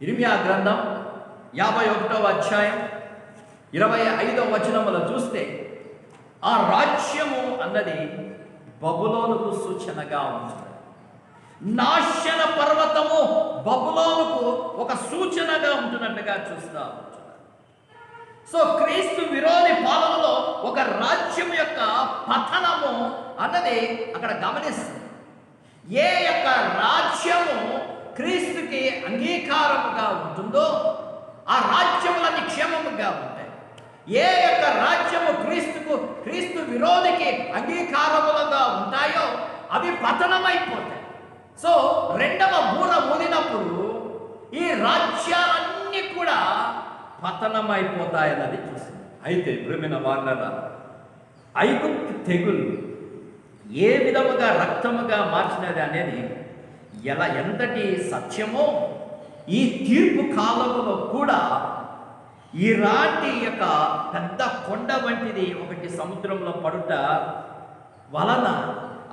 [SPEAKER 1] ఇర్మియా గ్రంథం 51వ అధ్యాయం 25వ వచనములో చూస్తే ఆ రాజ్యము అన్నది బబులోనుకు సూచనగా ఉంటుంది. నాశన పర్వతము బబులోనుకు ఒక సూచనగా ఉంటున్నట్టుగా చూస్తూ ఉంటున్నారు. సో క్రీస్తు విరోధి పాలనలో ఒక రాజ్యం యొక్క పతనము అన్నది అక్కడ గమనిస్తుంది. ఏ యొక్క రాజ్యము క్రీస్తుకి అంగీకారముగా ఉంటుందో ఆ రాజ్యములన్నీ క్షేమముగా ఉంటాయి. ఏ యొక్క రాజ్యము క్రీస్తు విరోధికి అంగీకారములుగా ఉంటాయో అవి పతనమైపోతాయి. సో రెండవ బూర ఊదినప్పుడు ఈ రాజ్యాలన్నీ కూడా పతనమైపోతాయన్నది చూస్తుంది. అయితే ప్రియమైన వారలారా, ఐగుప్తు తెగులు ఏ విధముగా రక్తముగా మార్చినది అనేది ఎంతటి సత్యమో ఈ తీర్పు కాలములో కూడా ఈరాటి యొక్క పెద్ద కొండ వంటిది ఒకటి సముద్రంలో పడుట వలన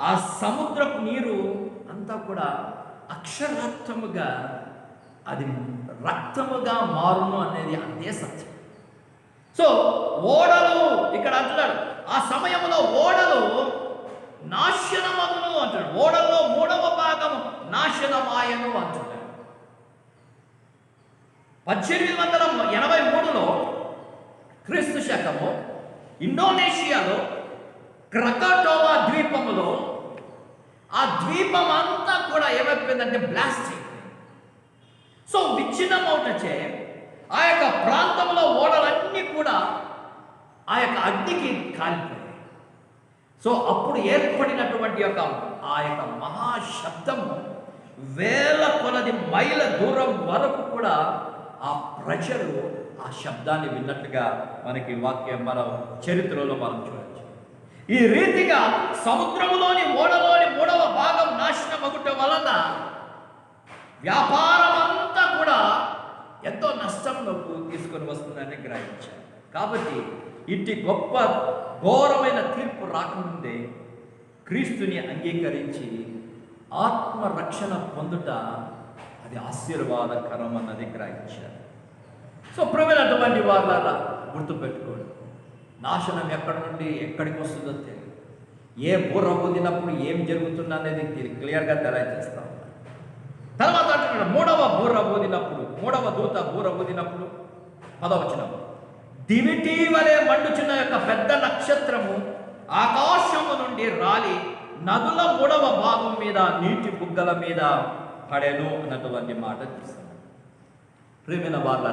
[SPEAKER 1] ఆ సముద్రపు నీరు అంతా కూడా అక్షరార్థముగా అది రక్తముగా మారును అనేది అంతే సత్యం. సో ఓడలు ఇక్కడ అంటున్నాడు, ఆ సమయంలో ఓడలు నాశనమగును అంటాడు. ఓడల్లో 3వ భాగము నాశనమాయను అంటున్నాడు. 1883లో క్రీస్తు శకము ఇండోనేషియాలో క్రకటోవా ద్వీపములో ఆ ద్వీపం అంతా కూడా ఏమైపోయిందంటే బ్లాస్ట్ అయిపోయింది. సో విచ్ఛిన్నమవుటచే ఆ యొక్క ప్రాంతంలో ఓడలన్నీ కూడా ఆ యొక్క అగ్నికి కాలిపోయాయి. సో అప్పుడు ఏర్పడినటువంటి ఆ యొక్క మహాశబ్దము వేల కొలది మైళ్ళ దూరం వరకు కూడా ఆ ప్రజలు ఆ శబ్దాన్ని విన్నట్టుగా మనకి వాక్యం మన చరిత్రలో మనం చూడవచ్చు. ఈ రీతిగా సముద్రములోని ఓడలోని 3వ భాగం నాశనమగుట వలన వ్యాపారం అంతా కూడా ఎంతో నష్టంలోకి తీసుకొని వస్తుందని గ్రహించారు. కాబట్టి ఇట్టి గొప్ప ఘోరమైన తీర్పు రాకముందే క్రీస్తుని అంగీకరించి ఆత్మరక్షణ పొందుట అది ఆశీర్వాదకరం అన్నది గ్రహించారు. సో ప్రియమైనటువంటి వాళ్ళ గుర్తుపెట్టుకోండి, నాశనం ఎక్కడి నుండి ఎక్కడికి వస్తుందో తెలియదు. ఏ బుర్ర ఊదినప్పుడు ఏం జరుగుతుందో అనేది క్లియర్గా తెలియజేస్తా ఉన్నారు. తర్వాత అంటున్నాడు, 3వ బూర ఊదినప్పుడు, 3వ దూత బూర ఊదినప్పుడు 10వ వచనం, దివిటి వలె మండుచున్న యొక్క పెద్ద నక్షత్రము ఆకాశము నుండి రాలి నదుల 3వ భాగం మీద నీటి బుగ్గల మీద పడెను అన్నటువంటి మాట చూస్తాను. ప్రియమైన వాళ్ళ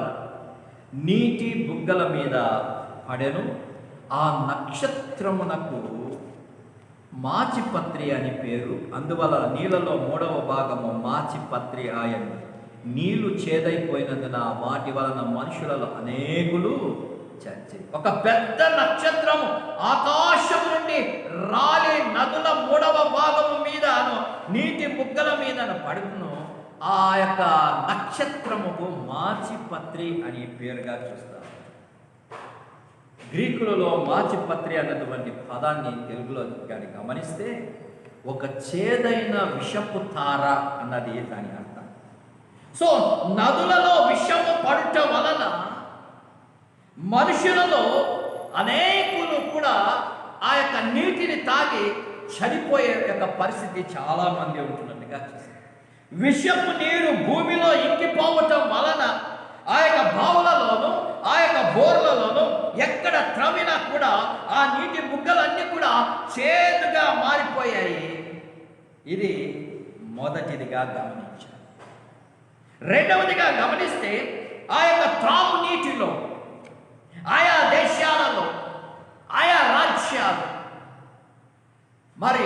[SPEAKER 1] నీటి బుగ్గల మీద పడెను. ఆ నక్షత్రమునకు మాచిపత్రి అని పేరు. అందువల్ల నీళ్ళలో 3వ భాగము మాచిపత్రి ఆయను. నీళ్లు చేదైపోయినందున వాటి వలన మనుషులలో అనేకులు చచ్చి. ఒక పెద్ద నక్షత్రము ఆకాశం నుండి రాలి నదుల 3వ భాగము మీద నీటి బుగ్గల మీద పడుకును. ఆ యొక్క నక్షత్రముకు మాచిపత్రి అని పేరుగా చూస్తారు. గ్రీకులలో మాచిపత్రి అన్నటువంటి పదాన్ని తెలుగులో కానీ గమనిస్తే ఒక చేదైన విషపు తార అన్నది దాని అర్థం. సో నదులలో విషము పడుట వలన మనుషులలో అనేకులు కూడా ఆ యొక్క నీటిని తాగి చనిపోయే యొక్క పరిస్థితి చాలా మంది ఉంటున్నట్టుగా చూస్తారు. విషపు నీరు భూమిలో ఇంకిపోవటం వలన ఆ యొక్క బావులలోనూ ఆ యొక్క బోర్లలోనూ ఎక్కడ త్రవ్వినా కూడా ఆ నీటి బుగ్గలన్నీ కూడా చేదుగా మారిపోయాయి. ఇది మొదటిదిగా గమనించాలి. రెండవదిగా గమనిస్తే ఆ యొక్క త్రాగు నీటిలో ఆయా దేశాలలో ఆయా రాజ్యాలు మరి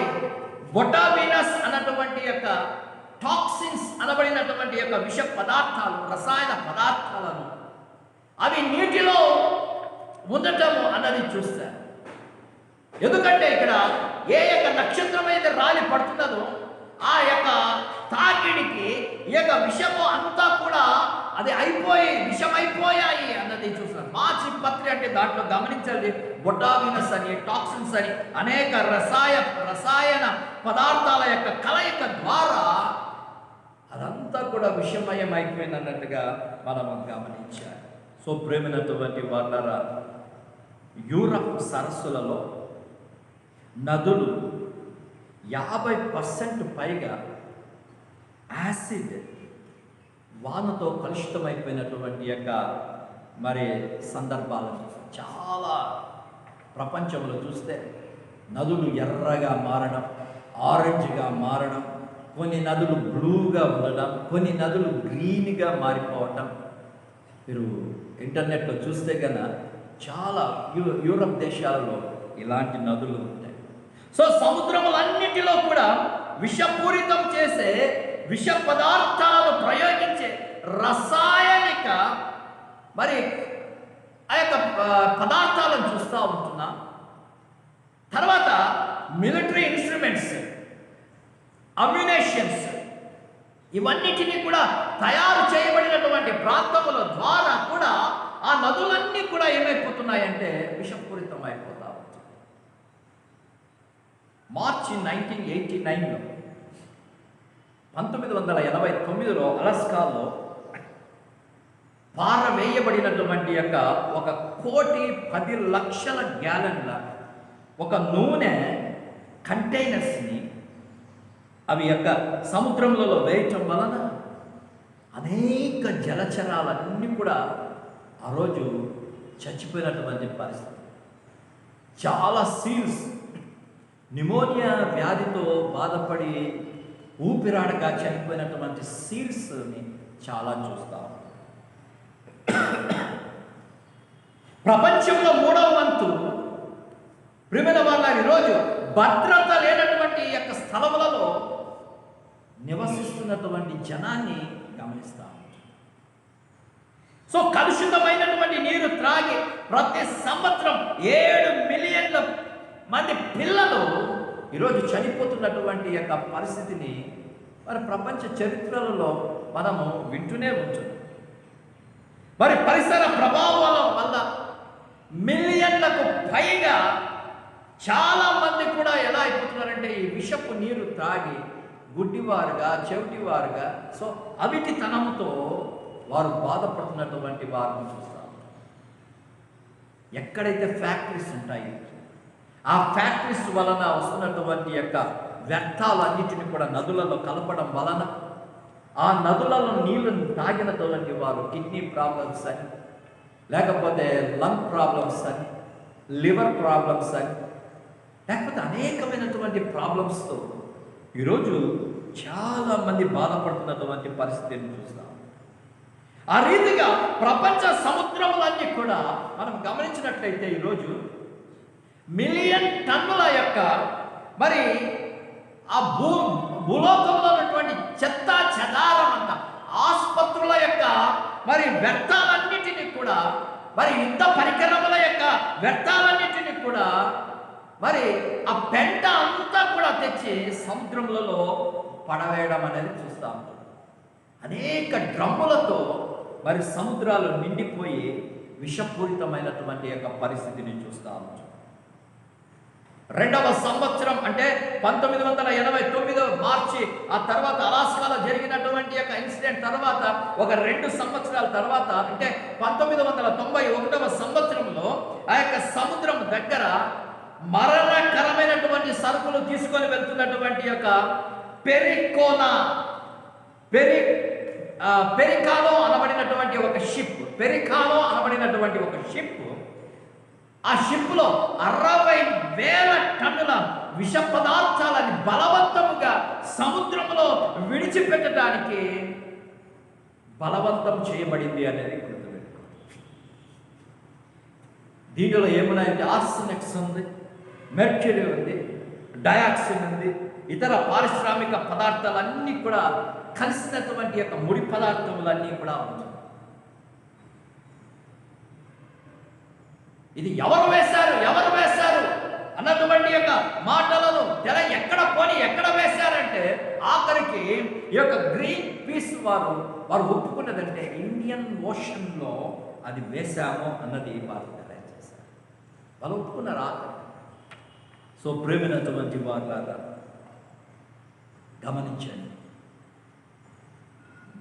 [SPEAKER 1] బొటాబినస్ అన్నటువంటి యొక్క టాక్సిన్స్ అనబడినటువంటి యొక్క విష పదార్థాలు, రసాయన పదార్థాలను అవి నీటిలో ఉండటము అన్నది చూస్తారు. ఎందుకంటే ఇక్కడ ఏ యొక్క నక్షత్రం అయితే రాలి పడుతున్నదో ఆ యొక్క తాకిడికి ఈ యొక్క విషము అంతా కూడా అది విషమైపోయాయి అన్నది చూస్తున్నారు. మార్చి పత్రి అంటే దాంట్లో గమనించండి, బొటాబినస్ అని, టాక్సిన్స్ అని అనేక రసాయన పదార్థాల యొక్క కలయిక ద్వారా అదంతా కూడా విషమయం అయిపోయింది అన్నట్టుగా మనం గమనించాలి. సో ప్రేమైనటువంటి వాళ్ళరా, యూరప్ సరస్సులలో నదులు 50% పైగా యాసిడ్ వానతో కలుషితమైపోయినటువంటి యొక్క మరి సందర్భాలను చాలా ప్రపంచంలో చూస్తే నదులు ఎర్రగా మారడం, ఆరెంజ్గా మారడం, కొన్ని నదులు బ్లూగా ఉండడం, కొన్ని నదులు గ్రీన్గా మారిపోవటం మీరు ఇంటర్నెట్లో చూస్తే కనుక చాలా యూరప్ దేశాలలో ఇలాంటి నదులు ఉంటాయి. సో సముద్రములన్నిటిలో కూడా విషపూరితం చేసే విష పదార్థాలు ప్రయోగించే రసాయనిక మరి ఆ యొక్క పదార్థాలను చూస్తూ ఉంటున్నాం. తర్వాత మిలిటరీ ఇన్స్ట్రుమెంట్స్, అమ్యునేషన్స్, ఇవన్నిటినీ కూడా తయారు చేయబడినటువంటి ప్రాంతముల ద్వారా కూడా ఆ నదులన్నీ కూడా ఏమైపోతున్నాయంటే విషపూరితం అయిపోతా ఉంటుంది. మార్చి 1989లో 1989లో అలస్కాలో పారవేయబడినటువంటి యొక్క 1,10,00,000 గ్యాలన్ల ఒక నూనె కంటైనర్స్ని అవి యొక్క సముద్రంలో వేయటం వలన అనేక జలచరాలన్నీ కూడా ఆ రోజు చచ్చిపోయినటువంటి పరిస్థితి. చాలా సీల్స్ న్యూమోనియా వ్యాధితో బాధపడి ఊపిరాడక చనిపోయినటువంటి సీల్స్ని చాలా చూస్తాం. ప్రపంచంలో 3వ వంతు ప్రియమైన వాళ్ళ ఈరోజు భద్రత లేనటువంటి యొక్క స్థలములలో నివసిస్తున్నటువంటి జనాన్ని గమనిస్తాం. సో కలుషితమైనటువంటి నీరు త్రాగి ప్రతి సంవత్సరం 7 మిలియన్ల మంది పిల్లలు ఈరోజు చనిపోతున్నటువంటి యొక్క పరిస్థితిని మరి ప్రపంచ చరిత్రలలో మనము వింటూనే ఉంటున్నాం. మరి పరిసర ప్రభావాల వల్ల మిలియన్లకు పైగా చాలా మంది కూడా ఎలా అయిపోతున్నారంటే ఈ విషపు నీరు త్రాగి గుడ్డివారుగా, చెవిటివారుగా, సో అవిటితనంతో వారు బాధపడుతున్నటువంటి వారిని చూస్తాం. ఎక్కడైతే ఫ్యాక్టరీస్ ఉంటాయి ఆ ఫ్యాక్టరీస్ వలన వస్తున్నటువంటి యొక్క వ్యర్థాలన్నిటిని కూడా నదులలో కలపడం వలన ఆ నదులలో నీళ్ళను తాగినటువంటి వారు కిడ్నీ ప్రాబ్లమ్స్ అని, లేకపోతే లంగ్ ప్రాబ్లమ్స్ అని, లివర్ ప్రాబ్లమ్స్ అని, లేకపోతే అనేకమైనటువంటి ప్రాబ్లమ్స్తో ఈరోజు చాలామంది బాధపడుతున్నటువంటి పరిస్థితిని చూస్తాం. ఆ రీతిగా ప్రపంచ సముద్రములన్నీ కూడా మనం గమనించినట్లయితే ఈరోజు మిలియన్ టన్నుల యొక్క మరి ఆ భూలోకంలో ఉన్నటువంటి చెత్త చెదారం అంతా, ఆసుపత్రుల యొక్క మరి వ్యర్థాలన్నిటినీ కూడా, మరి యుద్ధ పరికరముల యొక్క వ్యర్థాలన్నిటినీ కూడా, మరి ఆ పెంట అంతా కూడా తెచ్చి సముద్రములలో పడవేయడం అనేది చూస్తాం. అనేక డ్రమ్ములతో మరి సముద్రాలు నిండిపోయి విషపూరితమైనటువంటి యొక్క పరిస్థితిని చూస్తాము. 2వ సంవత్సరం అంటే 1989 మార్చి, ఆ తర్వాత అలాస్కాలో జరిగినటువంటి యొక్క ఇన్సిడెంట్ తర్వాత ఒక 2 సంవత్సరాల తర్వాత అంటే 1991వ సంవత్సరంలో ఆ యొక్క సముద్రం దగ్గర మరణకరమైనటువంటి సరుకులు తీసుకొని వెళ్తున్నటువంటి యొక్క పెరికాలో అనబడినటువంటి ఒక షిప్, ఆ షిప్లో 60,000 టన్నుల విష పదార్థాలని బలవంతముగా సముద్రంలో విడిచిపెట్టడానికి బలవంతం చేయబడింది అనేది గుర్తుపెట్టుకో. దీనిలో ఏమున్నాయంటే ఆర్సెనిక్స్ ఉంది, మెర్క్యూరీ ఉంది, డయాక్సిన్ ఉంది, ఇతర పారిశ్రామిక పదార్థాలన్నీ కూడా కలిసినటువంటి యొక్క ముడి పదార్థములన్నీ కూడా ఉంది. ఇది ఎవరు వేశారు అన్నటువంటి యొక్క మాటలను ఎక్కడ పోని ఎక్కడ వేశారంటే ఆఖరికి ఈ యొక్క గ్రీన్ పీస్ వారు ఒప్పుకున్నదంటే ఇండియన్ ఓషన్లో అది వేశాము అన్నది వారు తెలియజేశారు. వాళ్ళు ఒప్పుకున్నారు ఆఖరి. సో ప్రేమైనటువంటి వారులారా గమనించండి,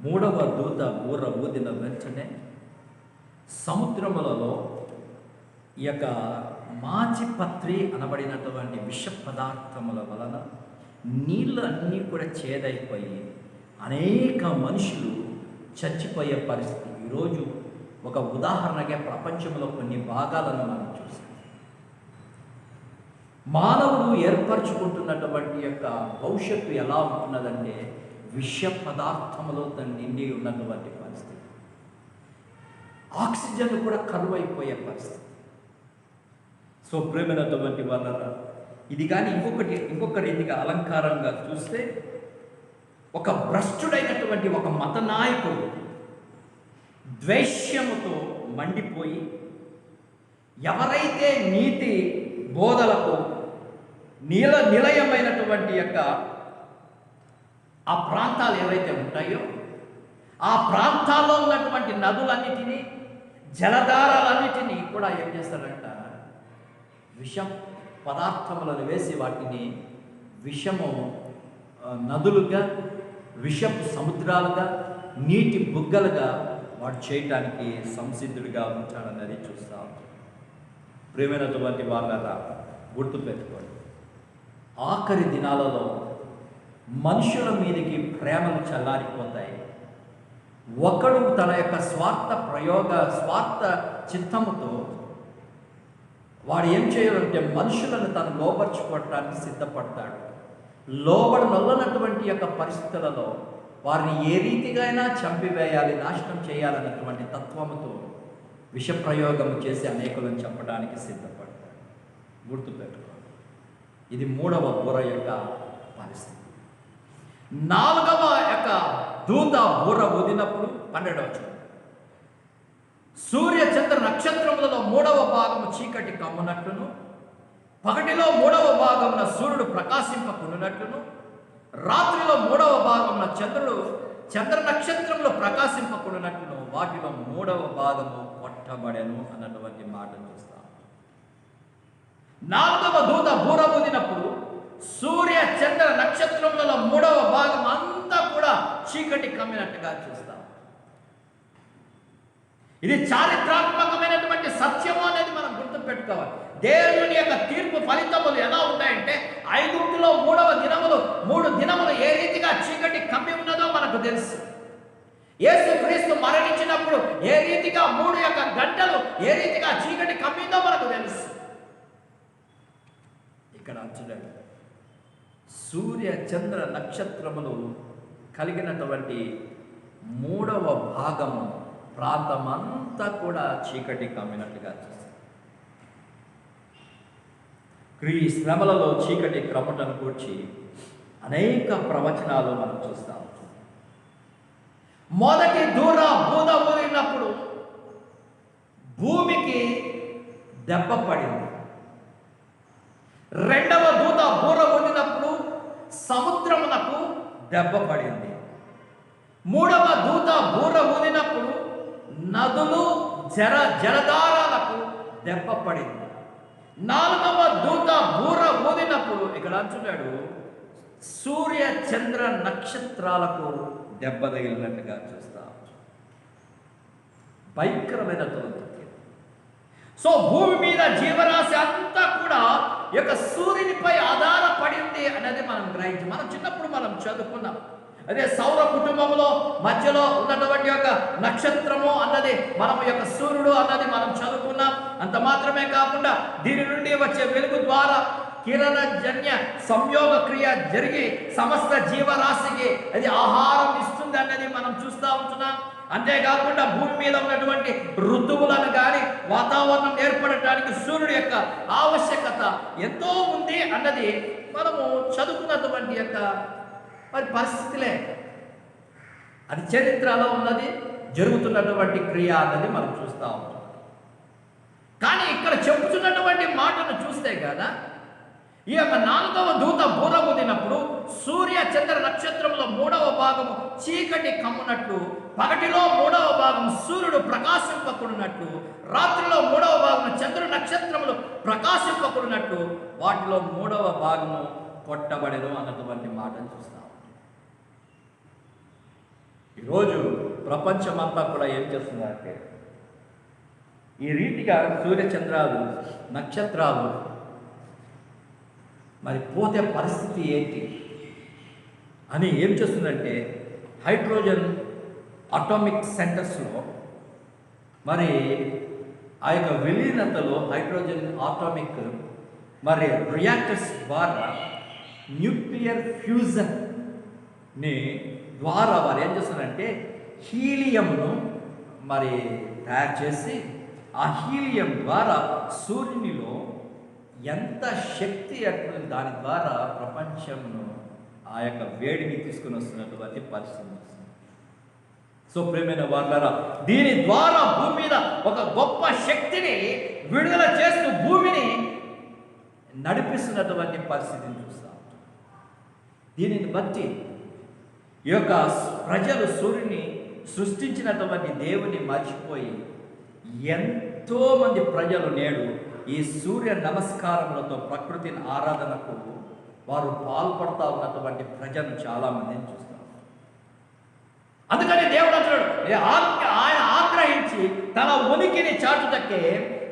[SPEAKER 1] మూడవ దూత బూర ఊదిన వెంటనే సముద్రములలో ఈ యొక్క మాచిపత్రి అనబడినటువంటి విష పదార్థముల వలన నీళ్ళు అన్నీ కూడా చేదైపోయి అనేక మనుషులు చచ్చిపోయే పరిస్థితి. ఈరోజు ఒక ఉదాహరణగా ప్రపంచంలో కొన్ని భాగాలను మనం చూసాం. మానవుడు ఏర్పరచుకుంటున్నటువంటి యొక్క భవిష్యత్తు ఎలా ఉంటున్నదంటే విష పదార్థములతో నిండి ఉన్నటువంటి పరిస్థితి. ఆక్సిజన్ కూడా కరువైపోయే పరిస్థితి. సో ప్రేమైనటువంటి వాళ్ళ ఇది కానీ ఇంకొక రీతిగా అలంకారంగా చూస్తే ఒక భ్రష్టుడైనటువంటి ఒక మత నాయకుడు ద్వేష్యముతో మండిపోయి ఎవరైతే నీతి బోధలకు నిలయమైనటువంటి యొక్క ఆ ప్రాంతాలు ఏవైతే ఉంటాయో ఆ ప్రాంతాల్లో ఉన్నటువంటి నదులన్నిటినీ జలధారాలన్నిటినీ కూడా ఏం చేస్తారంట, విషం పదార్థములను వేసి వాటిని విషము నదులుగా, విషపు సముద్రాలుగా, నీటి బుగ్గలుగా వాడు చేయటానికి సంసిద్ధుడిగా ఉంటాడన్నది చూస్తాం. ప్రేమైనటువంటి వాళ్ళ గుర్తుపెట్టుకోండి, ఆఖరి దినాలలో మనుషుల మీదకి ప్రేమలు చల్లారిపోతాయి. ఒకడు తన యొక్క స్వార్థ చిత్తముతో వాడు ఏం చేయాలంటే మనుషులను తను లోపరుచుకోవటానికి సిద్ధపడతాడు. లోబడనొల్లనటువంటి యొక్క పరిస్థితులలో వారిని ఏ రీతిగా అయినా చంపివేయాలి, నాశనం చేయాలన్నటువంటి తత్వముతో విషప్రయోగం చేసి అనేకులను చంపడానికి సిద్ధపడతాడు. గుర్తుపెట్టుకోండి, ఇది మూడవ బూర యొక్క పరిస్థితి. నాలుగవ యొక్క దూత బూర ఊదినప్పుడు 12వ వచనం, సూర్య చంద్ర నక్షత్రములలో మూడవ భాగము చీకటి కమ్మునట్లును, పగటిలో మూడవ భాగమున సూర్యుడు ప్రకాశింపకుండునట్లును, రాత్రిలో మూడవ భాగమున చంద్ర నక్షత్రములు ప్రకాశింపకుండునట్లును వాటిలో మూడవ భాగము కొట్టబడెను అన్నటువంటి మాట చూస్తాం. నాలుగవ దూత బూర ఊదినప్పుడు సూర్య చంద్ర నక్షత్రములలో మూడవ భాగం అంతా కూడా చీకటి కమ్మినట్టుగా చూస్తాం. ఇది చారిత్రాత్మకమైనటువంటి సత్యము అనేది మనం గుర్తుపెట్టుకోవాలి. దేవుని యొక్క తీర్పు ఫలితములు ఎలా ఉంటాయంటే, ఐగుప్తులో 3 దినములు ఏ రీతిగా చీకటి కమ్మి ఉన్నదో మనకు తెలుసు. యేసుక్రీస్తు మరణించినప్పుడు ఏ రీతిగా 3 యొక్క గంటలు ఏ రీతిగా చీకటి కమ్మిందో మనకు తెలుసు. ఇక్కడ చూడండి, సూర్య చంద్ర నక్షత్రములు కలిగినటువంటి మూడవ భాగము ప్రాంతమంతా కూడా చీకటి కమ్మినట్టుగా చూస్తాం. ఈ శ్రమలలో చీకటి క్రమటను కూర్చి అనేక ప్రవచనాలు మనం చూస్తాం. మొదటి దూర బూద ఊదినప్పుడు భూమికి దెబ్బ పడింది. రెండవ దూత బూర ఊదినప్పుడు సముద్రమునకు దెబ్బ పడింది. మూడవ దూత బూర ఊదినప్పుడు నదులు జలధారాలకు దెబ్బ పడింది. నాలుగవ దూత బూర ఊదినప్పుడు ఇక్కడ అంటున్నాడు సూర్య చంద్ర నక్షత్రాలకు దెబ్బ తగిలినట్టుగా చూస్తాం. భయంకరమైన తొలగి. సో భూమి మీద జీవరాశి అంతా కూడా ఈ యొక్క సూర్యునిపై ఆధారపడింది అనేది మనం గ్రహించి మనం చిన్నప్పుడు మనం చదువుకున్నాం. అదే సౌర కుటుంబంలో మధ్యలో ఉన్నటువంటి యొక్క నక్షత్రము అన్నది మనం యొక్క సూర్యుడు అన్నది మనం చదువుకున్నాం. అంత మాత్రమే కాకుండా దీని నుండి వచ్చే వెలుగు ద్వారా కిరణజన్య సంయోగ క్రియ జరిగి సమస్త జీవరాశికి అది ఆహారం ఇస్తుంది అన్నది మనం చూస్తూ ఉంటున్నాం. అంతేకాకుండా భూమి మీద ఉన్నటువంటి ఋతువులను కానీ వాతావరణం ఏర్పడటానికి సూర్యుడి యొక్క ఆవశ్యకత ఎంతో ఉంది అన్నది మనము చదువుకున్నటువంటి యొక్క మరి పరిస్థితులే. అది చరిత్రలో ఉన్నది, జరుగుతున్నటువంటి క్రియ అన్నది మనం చూస్తూ ఉంటాం. కానీ ఇక్కడ చెప్పుతున్నటువంటి మాటను చూస్తే కదా, ఈ యొక్క 4వ దూత బూర ఊదినప్పుడు సూర్య చంద్ర నక్షత్రంలో 3వ భాగము చీకటి కమ్మునట్లు, పగటిలో 3వ భాగము సూర్యుడు ప్రకాశింపకున్నట్లు, రాత్రిలో 3వ భాగము చంద్ర నక్షత్రములు ప్రకాశింపకున్నట్లు వాటిలో 3వ భాగము కొట్టబడెను అన్నటువంటి మాటను చూస్తాం. ఈరోజు ప్రపంచమంతా కూడా ఏం చేస్తుందంటే, ఈ రీతిగా సూర్యచంద్రాలు నక్షత్రాలు మరి పోతే పరిస్థితి ఏంటి అని ఏం చేస్తుందంటే, హైడ్రోజన్ అటామిక్ సెంటర్స్లో మరి ఆ యొక్క విలీనతలో హైడ్రోజన్ అటామిక్ మరి రియాక్టర్స్ ద్వారా న్యూక్లియర్ ఫ్యూజన్ని ద్వారా వారు ఏం చేస్తారంటే హీలియంను మరి తయారు చేసి, ఆ హీలియం ద్వారా సూర్యునిలో ఎంత శక్తి అట్లా దాని ద్వారా ప్రపంచంను ఆ యొక్క వేడిని తీసుకుని వస్తున్నటువంటి పరిస్థితి. సో ప్రియమైన వారులారా, దీని ద్వారా భూమి మీద ఒక గొప్ప శక్తిని విడుదల చేస్తూ భూమిని నడిపిస్తున్నటువంటి పరిస్థితిని చూస్తాం. దీనిని బట్టి ఈ యొక్క ప్రజలు సూర్యుని సృష్టించినటువంటి దేవుని మర్చిపోయి ఎంతోమంది ప్రజలు నేడు ఈ సూర్య నమస్కారములతో ప్రకృతిని ఆరాధనకు వారు పాల్పడుతూ ఉన్నటువంటి ప్రజలు చాలామందిని చూస్తారు. అందుకని దేవుడు అంటున్నాడు, ఆయన ఆగ్రహించి తన ఉనికిని చాటుటకే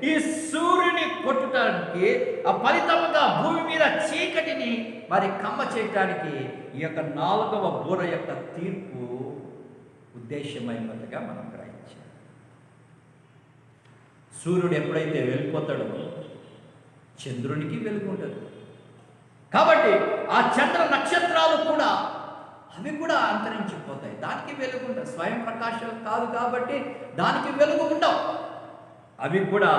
[SPEAKER 1] ఈ సూర్యుని కొట్టడానికి ఆ ఫలితముగా భూమి మీద చీకటిని మరి కమ్మ చేయటానికి ఈ యొక్క 4వ బూర యొక్క తీర్పు ఉద్దేశమైనట్టుగా మనం గ్రహించాలి. సూర్యుడు ఎప్పుడైతే వెళ్ళిపోతాడో చంద్రునికి వెలుగు ఉంటుంది. కాబట్టి ఆ చంద్ర నక్షత్రాలు కూడా అవి కూడా అంతరించిపోతాయి. దానికి వెలుగు ఉండదు, స్వయం ప్రకాశం కాదు కాబట్టి దానికి వెలుగు ఉండవు. అవి కూడా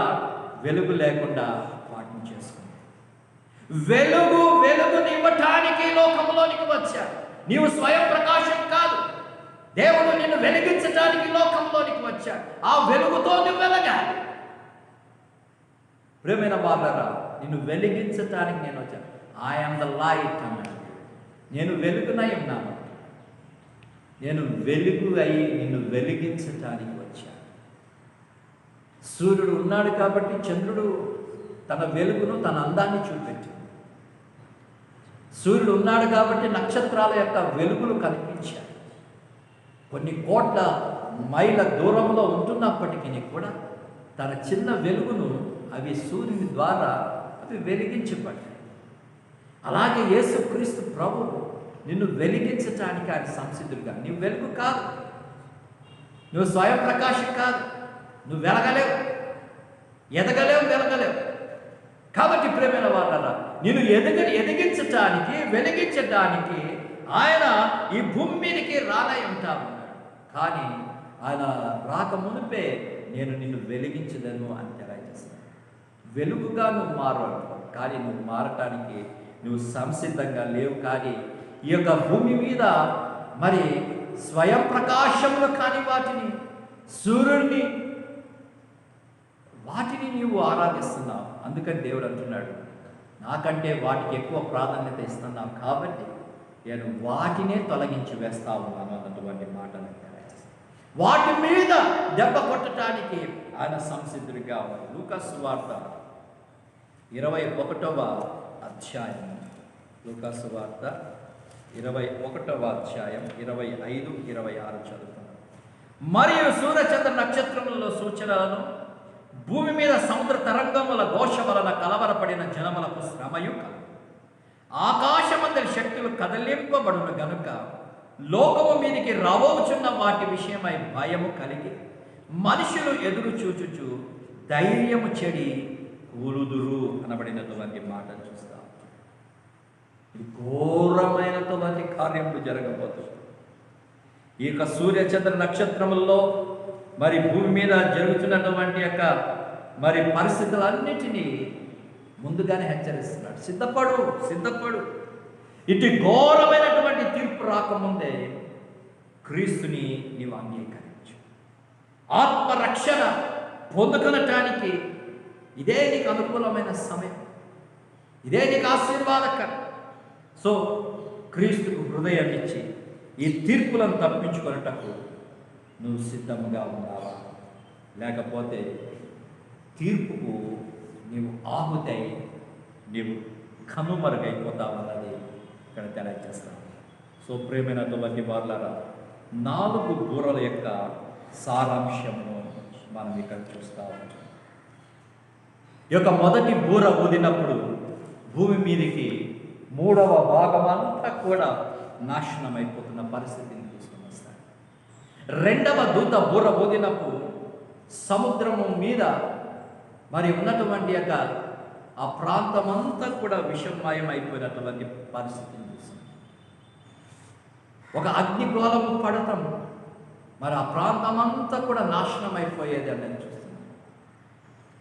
[SPEAKER 1] వెలుగు లేకుండా వాటిని చేసుకుంటాయి. వెలుగునివ్వటానికి లోకంలోనికి వచ్చాడు. నీవు స్వయం ప్రకాశం కాదు, దేవుడు నిన్ను వెలిగించటానికి లోకంలోనికి వచ్చాడు. ఆ వెలుగుతో నువ్వు వెలగాలి. ప్రియమైన వారులారా, నిన్ను వెలిగించటానికి నేను వచ్చాను. ఐఎమ్ ద లైట్ అన్నాడు. నేను వెలుగునై ఉన్నాను. నేను వెలుగు అయి నిన్ను వెలిగించటానికి వచ్చాను. సూర్యుడు ఉన్నాడు కాబట్టి చంద్రుడు తన వెలుగును, తన అందాన్ని చూపెట్టాడు. సూర్యుడు ఉన్నాడు కాబట్టి నక్షత్రాల యొక్క వెలుగులు కనిపించాయి. కొన్ని కోట్ల మైళ్ళ దూరంలో ఉంటున్నప్పటికీ కూడా తన చిన్న వెలుగును అవి సూర్యుని ద్వారా అవి వెలిగించబడ్డాయి. అలాగే యేసుక్రీస్తు ప్రభు నిన్ను వెలిగించటానికి ఆయన సంసిద్ధుడుగా. నువ్వు వెలుగు కాదు, నువ్వు స్వయం ప్రకాశం కాదు, నువ్వు వెలగలేవు, ఎదగలేవు, వెలగలేవు. కాబట్టి ప్రియమైన వాళ్ళరా, నేను ఎదిగించటానికి, వెలిగించటానికి ఆయన ఈ భూమి మీదకి రానై ఉంటాను. కానీ ఆయన రాక మునిపే నేను నిన్ను వెలిగించదను అని తెలియజేస్తాను. వెలుగుగా నువ్వు మారాలి, కానీ నువ్వు మారటానికి నువ్వు సంసిద్ధంగా లేవు. కానీ ఈ యొక్క భూమి మీద మరి స్వయం ప్రకాశంలో కానీ వాటిని, సూర్యుడిని, వాటిని నీవు ఆరాధిస్తున్నావు. అందుకని దేవుడు అంటున్నాడు, నాకంటే వాటికి ఎక్కువ ప్రాధాన్యత ఇస్తున్నావు కాబట్టి నేను వాటినే తొలగించి వేస్తా ఉన్నాను అన్నటువంటి మాటను తెలియజేస్తాను. వాటి మీద దెబ్బ కొట్టడానికి ఆయన సంసిద్ధుడిగా ఉన్నాడు. లూకాసు వార్త 21వ అధ్యాయం, లూకాసు వార్త 21వ అధ్యాయం 25, 26 చదువుతున్నాను. మరియు సూర్యచంద్ర నక్షత్రములలో సూచనలను, భూమి మీద సముద్ర తరంగముల ఘోష వలన కలవరపడిన జనములకు శ్రమయు, ఆకాశమందరి శక్తులు కదలింపబడును గనుక లోకము మీదికి రావోచున్న వాటి విషయమై భయము కలిగి మనుషులు ఎదురు చూచుచు ధైర్యము చెడి కూలుదురు అనబడినటువంటి మాట చూస్తాం. ఘోరమైనటువంటి కార్యములు జరగబోతుంది. ఈ యొక్క సూర్య చంద్ర నక్షత్రముల్లో మరి భూమి మీద జరుగుతున్నటువంటి యొక్క మరి పరిస్థితులన్నిటినీ ముందుగానే హెచ్చరిస్తున్నాడు. సిద్ధపడు, సిద్ధపడు. ఇటు ఘోరమైనటువంటి తీర్పు రాకముందే క్రీస్తుని నీవు అంగీకరించు. ఆత్మరక్షణ పొందుకొనటానికి ఇదే నీకు అనుకూలమైన సమయం, ఇదే నీకు ఆశీర్వాదకరం. సో క్రీస్తుకు హృదయం ఇచ్చి ఈ తీర్పులను తప్పించుకొనుటకు నువ్వు సిద్ధంగా ఉన్నావా? లేకపోతే తీర్పుకు నీవు ఆహుతై నీవు కనుమరుగైపోతావన్నది ఇక్కడ తెలియజేస్తాను. సో ప్రియమైనటువంటి వారులారా, 4 బూరల యొక్క సారాంశము మనం ఇక్కడ చూస్తూ ఉంటాం. ఈ యొక్క మొదటి బూర ఊదినప్పుడు భూమి మీదకి 3వ భాగమంతా కూడా నాశనం అయిపోతున్న పరిస్థితిని తీసుకుని వస్తాడు. 2వ దూత బూర ఊదినప్పుడు సముద్రము మీద మరి ఉన్నటువంటి యొక్క ఆ ప్రాంతమంతా కూడా విషమయం అయిపోయినటువంటి పరిస్థితిని చూస్తుంది. ఒక అగ్నిగోళము పడటం, మరి ఆ ప్రాంతమంతా కూడా నాశనం అయిపోయేది అనేది చూస్తున్నాం.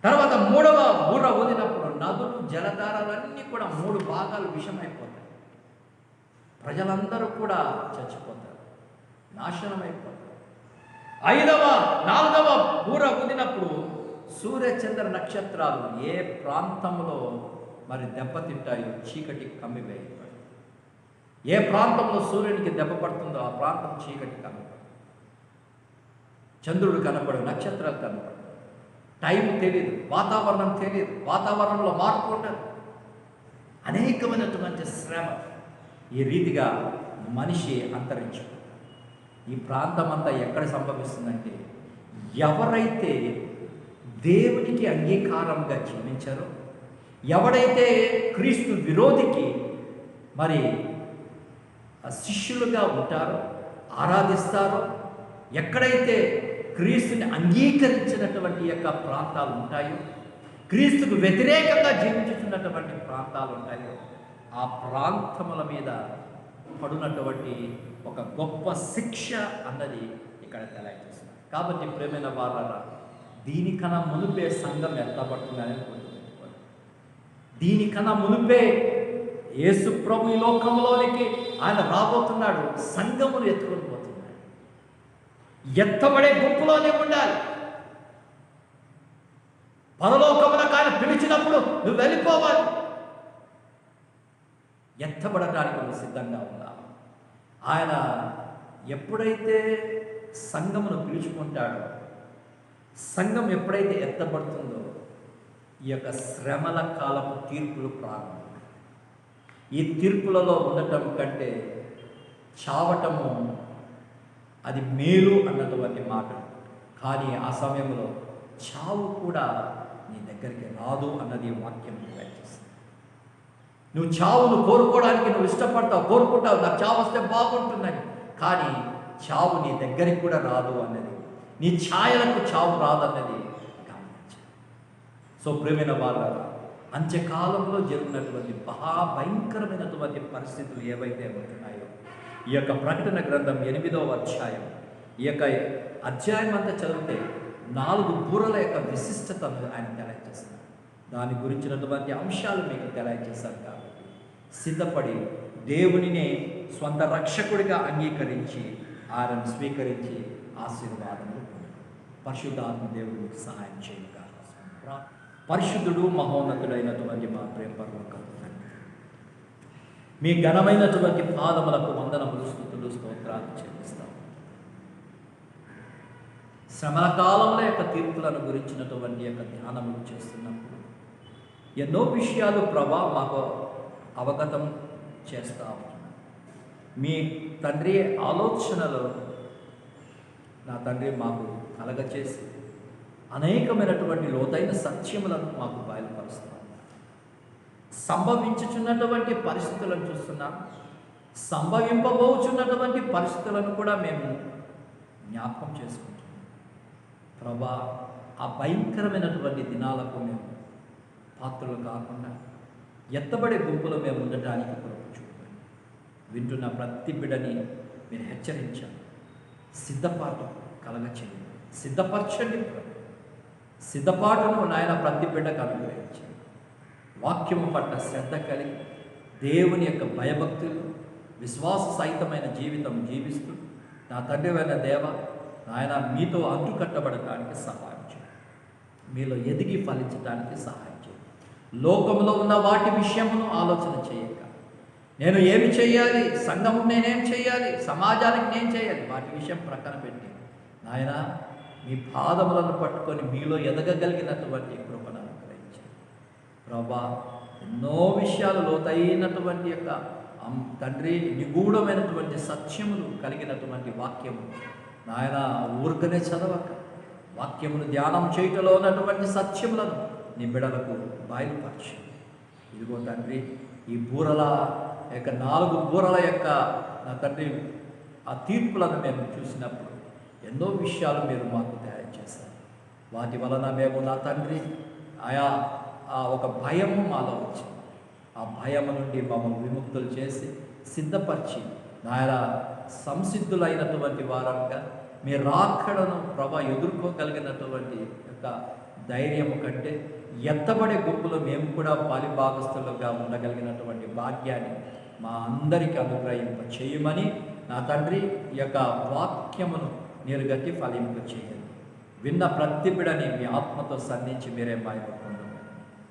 [SPEAKER 1] తర్వాత 3వ బూర ఊదినప్పుడు నదులు జలధారాలన్నీ కూడా 3 భాగాలు విషమైపోతాయి. ప్రజలందరూ కూడా చచ్చిపోతారు, నాశనం అయిపోతారు. 4వ బూర ఊదినప్పుడు సూర్య చంద్ర నక్షత్రాలు ఏ ప్రాంతంలో మరి దెబ్బతింటాయో చీకటి కమ్మివేయబడి, ఏ ప్రాంతంలో సూర్యునికి దెబ్బ పడుతుందో ఆ ప్రాంతం చీకటి కమ్మిపడు. చంద్రుడు కనపడు, నక్షత్రాలు కనపడు, టైం తెలియదు, వాతావరణం తెలియదు, వాతావరణంలో మార్పు ఉండదు. అనేకమైనటువంటి శ్రమ. ఈ రీతిగా మనిషి అంతరించుకుంటాడు. ఈ ప్రాంతం అంతా ఎక్కడ సంభవిస్తుందంటే, ఎవరైతే దేవునికి అంగీకారంగా జీవించారో, ఎవడైతే క్రీస్తు విరోధికి మరి శిష్యులుగా ఉంటారో, ఆరాధిస్తారో, ఎక్కడైతే క్రీస్తుని అంగీకరించినటువంటి యొక్క ప్రాంతాలు ఉంటాయో, క్రీస్తుకు వ్యతిరేకంగా జీవించుతున్నటువంటి ప్రాంతాలు ఉంటాయో, ఆ ప్రాంతముల మీద పడునటువంటి ఒక గొప్ప శిక్ష అన్నది ఇక్కడ తెలియజేస్తుంది. కాబట్టి ప్రేమైన వారులారా, దీనికన్నా మునిపే సంఘం ఎత్తబడుతుందని గుర్తుపెట్టుకోవాలి. దీనికన్నా మునిపే యేసు ప్రభు ఈ లోకంలోనికి ఆయన రాబోతున్నాడు, సంఘమును ఎత్తుకొని పోతున్నాడు. ఎత్తబడే గుంపులోనే ఉండాలి. పరలోకమునకు ఆయన పిలిచినప్పుడు నువ్వు వెళ్ళిపోవాలి. ఎత్తబడటానికి నువ్వు సిద్ధంగా ఉన్నావు. ఆయన ఎప్పుడైతే సంఘమును పిలుచుకుంటాడో, సంఘం ఎప్పుడైతే ఎత్తబడుతుందో, ఈ యొక్క శ్రమల కాలపు తీర్పులు ప్రారంభం. ఈ తీర్పులలో ఉండటం కంటే చావటము అది మేలు అన్నటువంటి మాట. కానీ ఆ సమయంలో చావు కూడా నీ దగ్గరికి రాదు అన్నది వాక్యం తెలియజేస్తుంది. నువ్వు చావును కోరుకోవడానికి నువ్వు ఇష్టపడతావు, కోరుకుంటావు, నాకు చావు వస్తే బాగుంటుందని. కానీ చావు నీ దగ్గరికి కూడా రాదు అన్నది, నీ ఛాయలకు చావు రాదన్నది గమనించాలి. సో ప్రేమైన వాళ్ళ అంత్యకాలంలో జరిగినటువంటి మహాభయంకరమైనటువంటి పరిస్థితులు ఏవైతే ఉంటున్నాయో, ఈ యొక్క ప్రకటన గ్రంథం 8వ అధ్యాయం, ఈ యొక్క అధ్యాయం అంతా చదివితే 4 బూరల యొక్క విశిష్టతను ఆయన తెలియజేస్తారు. దాని గురించినటువంటి అంశాలు మీకు తెలియజేశారు. కాబట్టి సిద్ధపడి దేవునినే స్వంత రక్షకుడిగా అంగీకరించి ఆయనను స్వీకరించి ఆశీర్వాదములు పరిశుద్ధాత్మ దేవుడికి సహాయం చేయగా. పరిశుద్ధుడు మహోన్నతుడైనటువంటి మా ప్రేమ పరలోకపు తండ్రి, మీ ఘనమైనటువంటి పాదములకు వందనములు, స్తుతులు, స్తోత్రాలు చెల్లిస్తాం. శ్రమల కాలముల యొక్క తీర్పులను గురించినటువంటి యొక్క ధ్యానములు చేస్తున్నప్పుడు ఎన్నో విషయాలు ప్రభా మాకు అవగతం చేస్తూ ఉంటున్నాను. మీ తండ్రి ఆలోచనలు నా తండ్రి మాకు కలగచేసి అనేకమైనటువంటి లోతైన సత్యములను మాకు బయలుపరుస్తాం. సంభవించుచున్నటువంటి పరిస్థితులను చూస్తున్నాం, సంభవింపబోచున్నటువంటి పరిస్థితులను కూడా మేము జ్ఞాపకం చేసుకుంటున్నాం. ప్రభా, ఆ భయంకరమైనటువంటి దినాలకు మేము పాత్రలు కాకుండా ఎత్తబడే గుంపులో మేము ఉండటానికి కొరకు చూడండి. వింటున్న ప్రతి బిడ్డని మీరు హెచ్చరించాలి. సిద్ధపాటు కలగచేయండి. సిద్ధపరచండి. సిద్ధపాటును నాయన ప్రతి బిడ్డకు అనుగ్రహించండి. వాక్యము పట్ల శ్రద్ధ కలిగి దేవుని యొక్క భయభక్తులు విశ్వాస సహితమైన జీవితం జీవిస్తూ నా తండ్రివైన దేవ నాయన మీతో అంటుకట్టబడటానికి సహాయం చేయండి. మీలో ఎదిగి ఫలించడానికి సహాయం చేయండి. లోకంలో ఉన్న వాటి విషయమును ఆలోచన చేయక నేను ఏమి చేయాలి, సంఘము నేనేం చేయాలి, సమాజానికి నేను చేయాలి, వాటి విషయం ప్రక్కన పెట్టి నాయన మీ పాదములను పట్టుకొని మీలో ఎదగగలిగినటువంటి కృపను అనుగ్రహించండి. ప్రభా ఎన్నో విషయాలు లోతైనటువంటి యొక్క తండ్రి నిగూఢమైనటువంటి సత్యములు కలిగినటువంటి వాక్యము నాయన ఊరికనే చదవక వాక్యమును ధ్యానం చేయటంలో ఉన్నటువంటి సత్యములను నీ బిడలకు బయలుపరచండి. ఇదిగో తండ్రి ఈ బూరల యొక్క 4 బూరల యొక్క నా తండ్రి ఆ తీర్పులను మేము చూసినప్పుడు ఎన్నో విషయాలు మీరు మాకు తయారు చేశారు. వాటి వలన మేము నా తండ్రి ఆయా ఒక భయము మాలో వచ్చింది. ఆ భయము నుండి మమ్మల్ని విముక్తులు చేసి సిద్ధపరిచి నాయన సంసిద్ధులైనటువంటి వారంగా మీ రాకడను ప్రభా ఎదుర్కోగలిగినటువంటి యొక్క ధైర్యము కంటే ఎత్తబడే గుంపులో మేము కూడా పాలిభాగస్తులుగా ఉండగలిగినటువంటి భాగ్యాన్ని మా అందరికీ అనుగ్రహింప చేయమని నా తండ్రి ఈ యొక్క వాక్యమును మీరు గట్టి ఫలింప చేయండి. విన్న ప్రతి బిడని మీ ఆత్మతో సంధించి మీరే మహిమ పొందమని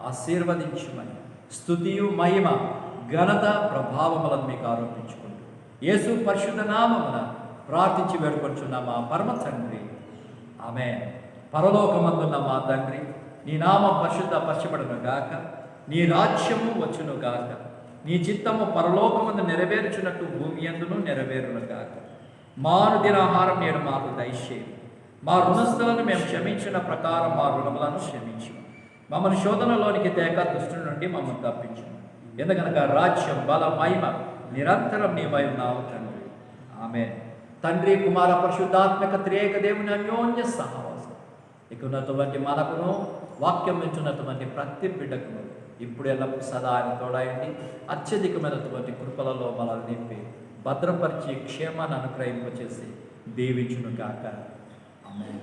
[SPEAKER 1] ఆశీర్వదించమని స్తుతియు మహిమ ఘనత ప్రభావములను మీకు ఆరోపించుకుంటూ యేసు పరిశుద్ధ నామమున ప్రార్థించి వేడుకొంచున్న మా పరమ తండ్రి ఆమేన్. పరలోకమందున్న మా తండ్రి నీ నామం పరిశుద్ధపరచబడును గాక, నీ రాజ్యము వచ్చును గాక, నీ చిత్తము పరలోకమందు నెరవేర్చున్నట్టు భూమి యందును నెరవేరును గాక. మా అనుదినాహారం నేడు మాకు దయచేయండి. మా రుణస్థులను మేము క్షమించిన ప్రకారం మా రుణములను క్షమించు. మమ్మల్ని శోధనలోనికి తేక దుష్టుల నుండి మమ్మల్ని తప్పించు. ఎందుకనగా రాజ్యం బల మహిమ నిరంతరం నీవై ఉన్నావు తండ్రి. ఆమేన్. తండ్రి కుమార పరిశుద్ధాత్మక త్రియేక దేవుని అన్యోన్య సహవాసం ఇక ఉన్నటువంటి మనకును వాక్యం వింటున్నటువంటి ప్రతి బిడ్డకును ఇప్పుడు ఎల్లప్పుడు సదా ఆయన తోడాయండి. అత్యధికమైనటువంటి కృపలలో మనల్ని నింపి భద్రపరిచి క్షేమాన్ని అనుగ్రహింపచేసి దీవించును గాక. ఆమేన్.